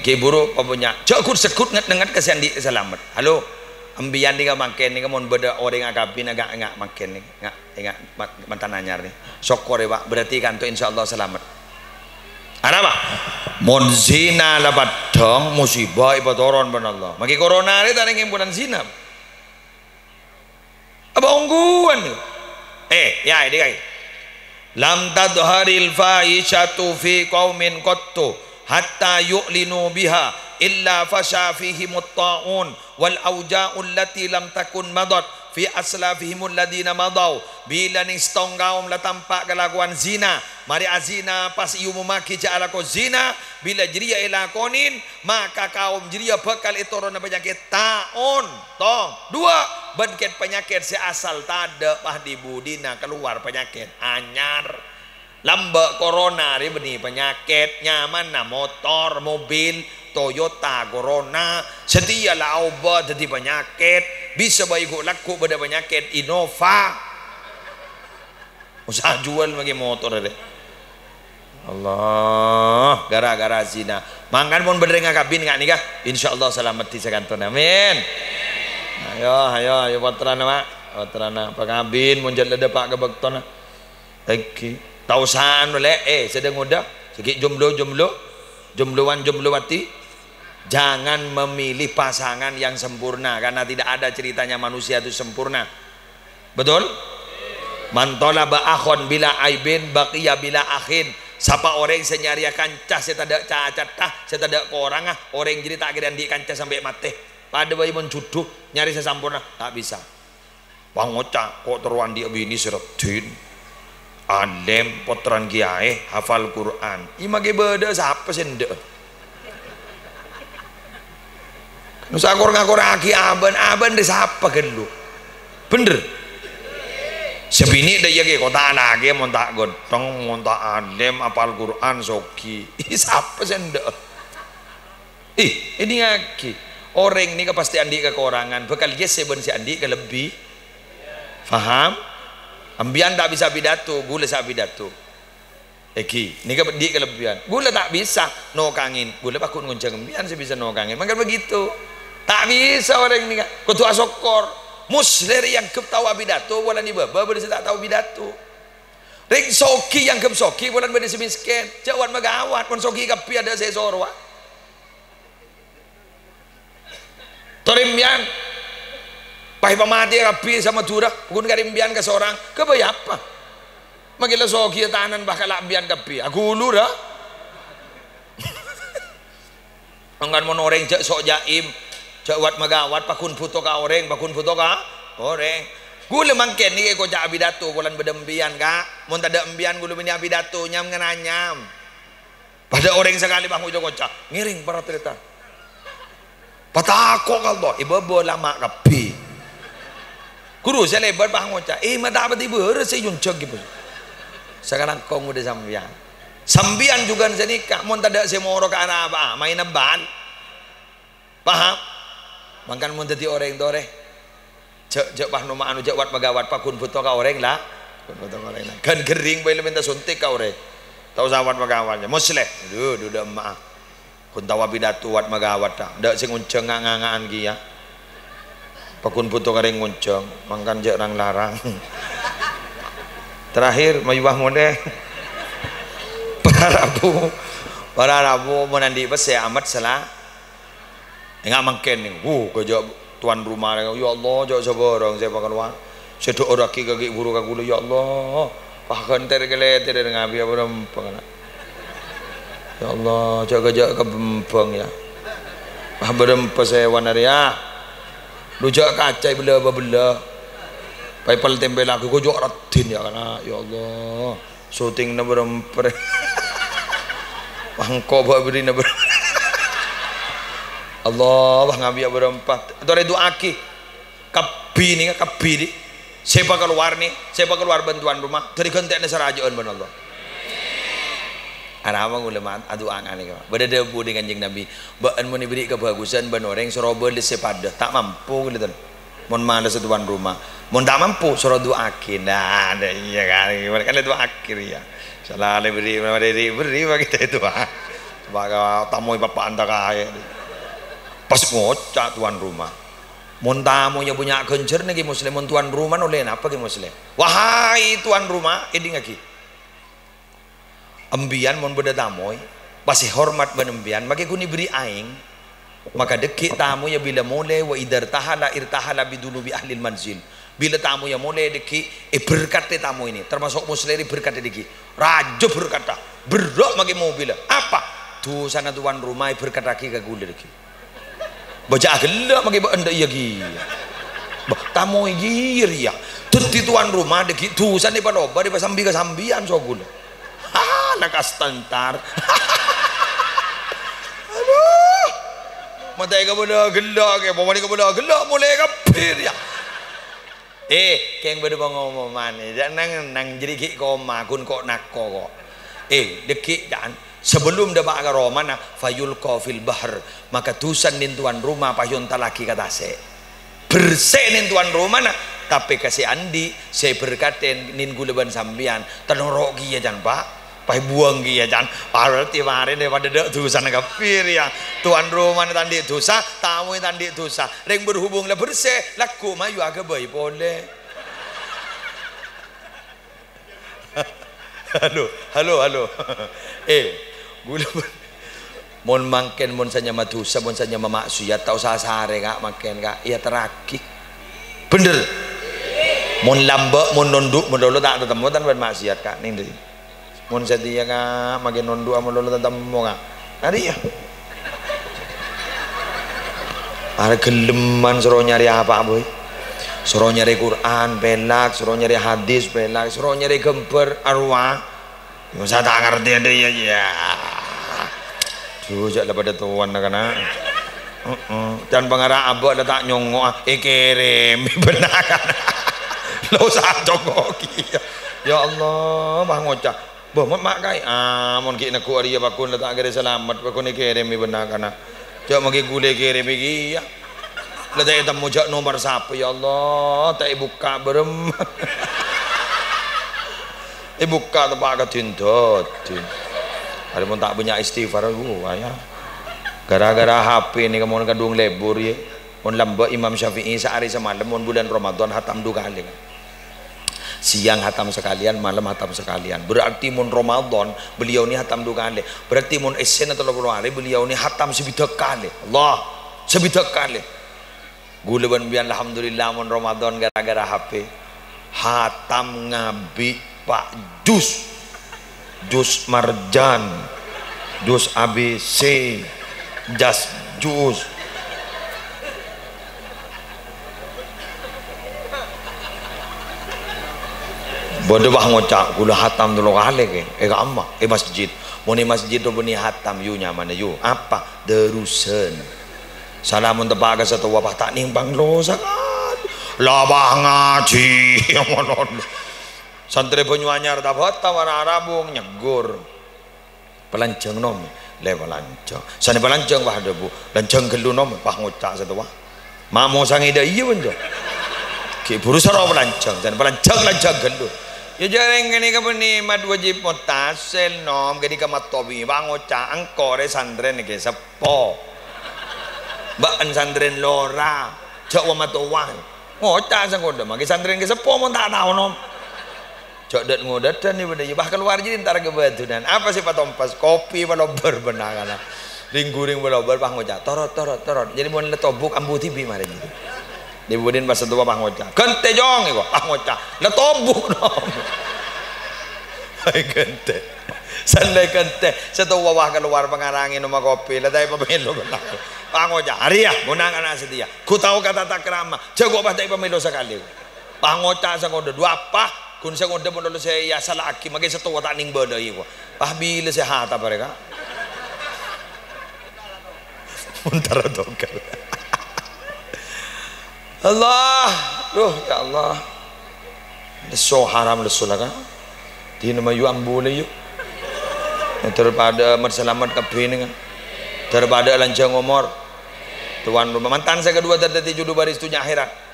ke buru apa punya cokut sekut ngat kesian di selamat halo ambian dia makan ni kamu beda orang agapin agak makan ni enggak mantan anyar ni syukur ya pak berarti kan tu insyaallah selamat ada apa mon zina labat dong musibah iba toron ben Allah maki corona ni tadi ngimpunan zina apa ungguan ni ya ini kai lam tadharil faishatu fi qaumin qattu hatta yu'linu biha illa fasha fihi mutta'un wal auja'u allati lam takun madat fi aslafihimul ladina madau bila ning stong kaum la tampak kelakuan zina mari azina pas iu memaki ja'ala ko zina bila jeria ilakonin maka kaum jeria bakal iturun penyakit taun tong dua bangkit penyakit seasal tada pah di budina keluar penyakit anyar lambak corona ri benih penyakit nyaman na motor mobil Toyota Corona setialah obat jadi penyakit bisa baik laku pada penyakit Innova usah jual bagi motor deh Allah gara-gara zina mangkan pun bener nggak kabin nggak nikah insyaallah selamat di sekantun amin ayo patrana mak patrana pengabin munjal ada pak kebekton lagi tausan oleh sedang udah sedikit jombloan-jomblowati jangan memilih pasangan yang sempurna karena tidak ada ceritanya manusia itu sempurna betul mantola ba'akhon bila aibin baqiya bila akhin siapa orang yang nyari kancah saya tidak cacat saya tidak orang orang yang jadi tak kira di kancah sampai mati pada bayi mencuduh nyari sempurna tak bisa bang ngocak kok teruan dia bini seretin alim potran kiai hafal Quran image beda siapa sendek nusa ngakor aki aban deh siapa gelu bener sebini deh ya kota lagi montak gotong montak alim hafal Quran soki siapa sendek ini aki orang ini pasti andi kekurangan bekal yes seben si andi ke lebih paham ambian tak bisa pidato gula sa pidato eki ini di kelebihan gula tak bisa no kangin gula pakun ngoncang ambian saya bisa no kangin maka begitu tak bisa orang ini ketua sokor muslir yang ketawa pidato bulan di baba boleh tak tahu pidato ring soki yang kep soki bulan boleh semiskin jawat magawat pun soki kapi ada saya sorwa torimbian pai pamati kapi sama turah kun karimbian ke seorang kebaya apa magila soki tanan bakal ambian kapi aku ulur ha anggan mon orang jak sok jaim jawat magawat pakun foto ka orang pakun foto ka orang gula mangken ni ko jak abidato bulan bedembian ka mun tada embian gula meni abidato nyam ngananyam pada orang sekali bang ujo kocak ngiring para cerita patako kaldo ibo lama kapi guru saya lebar bang ngocak mata apa tiba saya yuncok gitu sekarang kau udah sambian juga senikah mun tada semoro ka ana apa main ban paham mangkan mun dadi orang dore cek bah numa anu jawat magawat pakun buto ka orang lah kun buto ka orang lah kan gering bae minta suntik ka orang tau sawat magawatnya musleh duda maaf kun tawa pidato wat magawat ta ndak sing ngunceng ngangaan ki ya pakun buto ka ring ngunceng mangkan jek rang larang terakhir mayuah mode para rabu menandi bese amat salah enggak mangken nih kerja tuan rumah ya Allah jauh seborong saya pakai uang sedok orang kaki buru kagulu ya Allah bahkan tergelet dengan biar berempeng ya Allah jaga kebempeng ya berempeng saya wanaria lu jaga kaca bela paypal tempel aku jauh ratin ya karena ya Allah syuting na berempeng bangko beri na Allah ngabi berempat atau redu aki kapi nih kapi nih siapa keluar bantuan rumah dari konten serajaan ban Allah arama ulama adu angan nih beda debu dengan kanjeng Nabi ban mau diberi kebagusan ban orang sorobel di sepada tak mampu gitu mon malas tuan rumah mon tak mampu soro du aki nah ada iya kan itu akhir ya salah beri bagi kita itu sebagai tamu bapak anda kaya pas ngocak tuan rumah mun tamunya punya gencer nih muslim mun tuan rumah oleh apa ki muslim wahai tuan rumah ini ngaki ambian mun beda tamu pasti hormat benembian maka kuni beri aing maka dekik tamu ya bila mulai wa idar tahala irtahala bidunubi ahli manzil bila tamu ya mulai dekik berkat tamu ini termasuk muslim berkat dekik rajo berkata berok maki mobil apa tuh sana tuan rumah berkat lagi ke gula dekik baca gelak maki anda iya gi tamu gir ya tuti tuan rumah de gitu san di paloba di pasambi kasambian sogul nakas tentar aduh matai ka bodo gelak ke pamani ka bodo gelak mulai kapir ya keng bodo ngomoman nang jadi ki koma kun kok nakko kok deki dan sebelum debak ke Roma fayul fil bahr maka tusan nin tuan rumah payun talaki katase bersih nin tuan rumah tapi kasih andi saya berkaten nin guleban sambian tenorok ya jan pak pai buang ya jan arti mare daripada dek tusan kafir ya tuan rumah tandi dosa tamu tandi dosa ring berhubung lah bersih laku mayu agak baik boleh halo guleban mon mangken mon sanya matusa mon sanya mamaksuyat tau sasare kak makin kak iya terakik bener mon lambek mon nunduk mon lolo tak ketemu tan ben maksiat kak ning ndi mon setia kak makin nunduk mon lolo ketemu kak hari ya ada geleman suruh nyari apa boy suruh nyari Quran belak suruh nyari hadis belak suruh nyari gambar arwah yo saya tak ngerti ada ya jujak lah pada tuan nak kena dan pengarah abah lah tak nyongok kirim benar kan lo usah jongok ya Allah bah ngocak bah mak kai mon ki nak kuari ya bakun lah tak kira selamat bakun kirim benar kan cak magi gule kirim iki ya lah tak temu jak nomor siapa ya Allah tak buka berem buka tempat ketindot ada pun tak punya istighfar ya gara-gara HP ini kamu kadung lebur ya mon lamba Imam Syafi'i sehari semalam mon bulan Ramadan hatam 2 kali siang hatam sekalian malam hatam sekalian berarti mon Ramadan beliau ini hatam 2 kali berarti mon Isnin atau 30 hari beliau ini hatam sebidak kali Allah sebidak kali guleban bian alhamdulillah mon Ramadan gara-gara HP hatam ngabi Pak jus marjan jus ABC jas jus bodoh bah ngocak gula hatam dulu kali ke amma masjid moni masjid tu beni hatam yu nyaman yu apa derusen salamun tepaga satu wabah tak nimbang lo sangat labah ngaji yang monon santri Banyuanyar dapat tawana rabung nyegur pelancong nom le pelancong sana pelancong bah debu lancong gelu nom bah ngocak satu wah mamo sangida iya benjo ki buru saro pelancong dan pelancong lancong gelu ya jareng kene ka beni mad wajib mutasel nom gedi ka matobi bah ngocak angkore sandren ke sepo ba an sandren lora jawa matowan ngocak sangkoda magi sandren ke sepo mon tak tahu nom cok dat ngodat dan ini bah keluar jadi ntar kebetulan apa sih patompas kopi balobar benar kan ring-guring balobar bah ngocak torot jadi mau letobuk ambu tibi mari gitu dibudin pas tua bah ngocak kente jong iko bah ngocak letobuk dong hai kente sandai kente setua bah keluar pengarangin rumah kopi letai pemilu benar bah ngocak hari ya menang anak setia ku tahu kata tak kerama jago bah tai pemilu sekali bah ngocak sangoda dua apa kun saya ngoda pun dulu saya ya salah aki magi satu watak ning badai ko pah bila saya hata mereka muntara dokal Allah ya Allah leso haram leso lah kan di nama yu ambule yu daripada berselamat kabeh kan daripada lancang umur tuan rumah mantan saya kedua dari judul baris tunya akhirat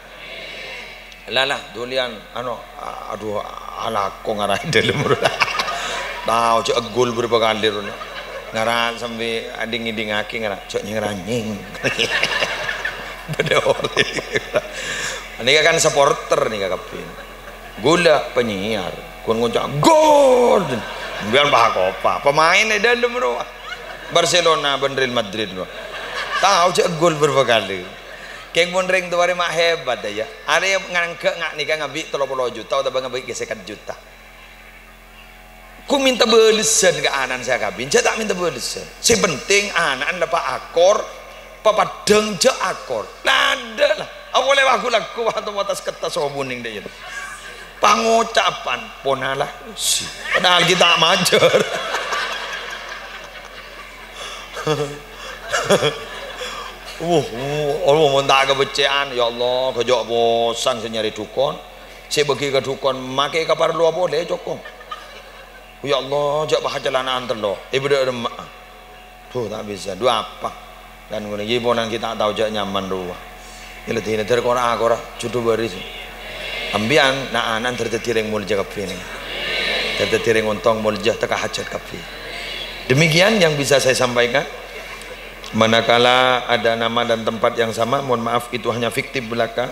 lalah dolian aduh ala ko ngarai dalam tahu cok gol berapa kali runa ngaran sampai ading iding aki ngaran cok nyeranying beda oleh ini kan supporter nih kakapin gula penyiar kun nguncak gol biar bah kopa pemain di dalam rumah Barcelona ben Real Madrid tahu cok gol berapa kali keng mondreng tu hari mak hebat ya. Ada yang ngangke ngak nikah ngabi 30 juta atau ngabi gesekan juta. Ku minta belesan ke anak saya kabin, saya tak minta belesan. Si penting anak dapat akor, papa deng je akor. Lada lah. Aku boleh aku laku atau atas kertas sobuning deh itu pangucapan ponalah padahal kita majer Allah minta kebecean ya Allah kejok bosan saya nyari dukun saya bagi ke dukun makai kapar lu boleh cokong ya Allah jak bahagia lanaan terlo ibu dah remak tuh tak bisa dua apa dan guna ibu nang kita tahu jak nyaman dua ini tini terkora cutu baris ambian na anan tertetiring mulja kapi ini tertetiring untong mulja teka hajat kapi demikian yang bisa saya sampaikan. Manakala ada nama dan tempat yang sama, mohon maaf itu hanya fiktif belaka,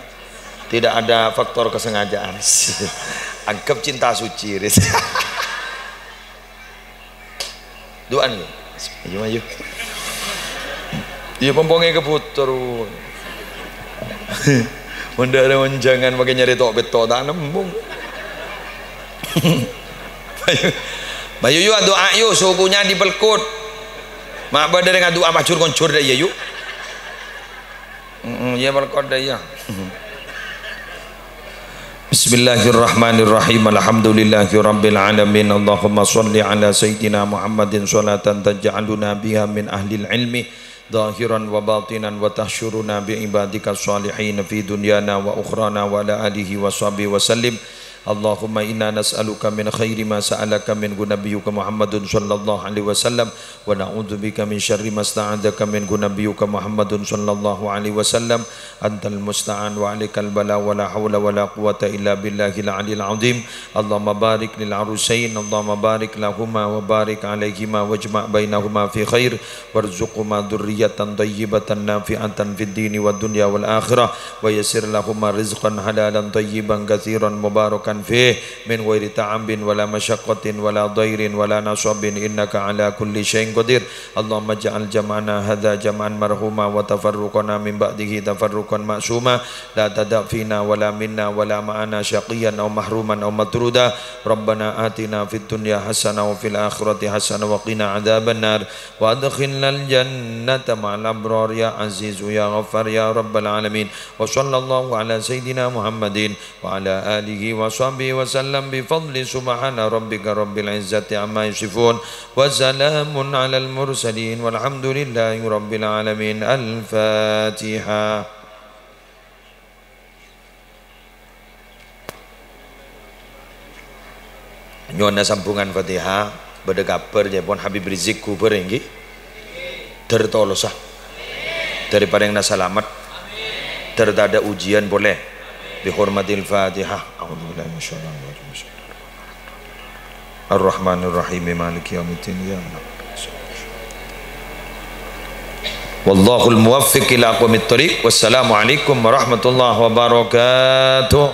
tidak ada faktor kesengajaan. Anggap cinta suci. Doan ya, maju. Dia pompongnya keputar. Mendara jangan pakai nyari tok beto tak nembung. Bayu yuk doa yuk sukunya dipelkut. Mak badar dengan doa macur koncur dah ya yuk. Ya pelkut dah ya. Bismillahirrahmanirrahim. Alhamdulillahirabbil alamin. Allahumma shalli ala sayyidina Muhammadin sholatan taj'aluna biha min ahlil ilmi zahiran wa batinan wa tahsyuruna bi ibadika sholihin fi dunyana wa ukhrana wa ala alihi wa sahbihi wa sallim. Allahumma inna nas'aluka min khairi ma sa'alaka min nabiyyuka Muhammadun sallallahu alaihi wasallam wa na'udzubika min syarri ma sta'adzaka min nabiyyuka Muhammadun sallallahu alaihi wasallam antal musta'an wa alaikal bala wa la hawla wa la quwwata illa billahil aliyil azim. Allahumma barik lil arusain Allahumma barik lahuma wa barik alaihima wajma' bainahuma fi khair warzuqhuma dzurriyyatan thayyibatan nafi'atan fid dini wad dunya wal akhirah wa yassir lahuma rizqan halalan thayyiban katsiran mubarakan فيه من غير تعب ولا مشقة ولا ضير ولا نصب إنك على كل شيء قدير. اللهم اجعل جمعنا هذا جمعا مرحوما وتفرقنا من بعده تفرقا معصوما لا تدع فينا ولا منا ولا معنا شقيا أو محروما أو مطرودا. ربنا آتنا في الدنيا حسنة وفي الآخرة حسنة وقنا عذاب النار وأدخلنا الجنة مع الأبرار يا عزيز يا غفار يا رب العالمين. وصلى الله على سيدنا محمد وعلى آله وصحبه وسلم بفضل سبحان ربك رب العزة عما يصفون وسلام على المرسلين والحمد لله رب العالمين. الفاتحة. Nyuwun sambungan Fatihah bedekaper japon Habib Rizik Kuber inggih tertolosah daripada yang selamat tertada ujian boleh bihormatil Fatihah. A'udzubillahi minasyaitonir rajim. Ar-Rahmanir Rahim Maliki yaumiddin ya Wallahul muwaffiq ila aqwamit thoriq. Wassalamu alaikum warahmatullahi wabarakatuh.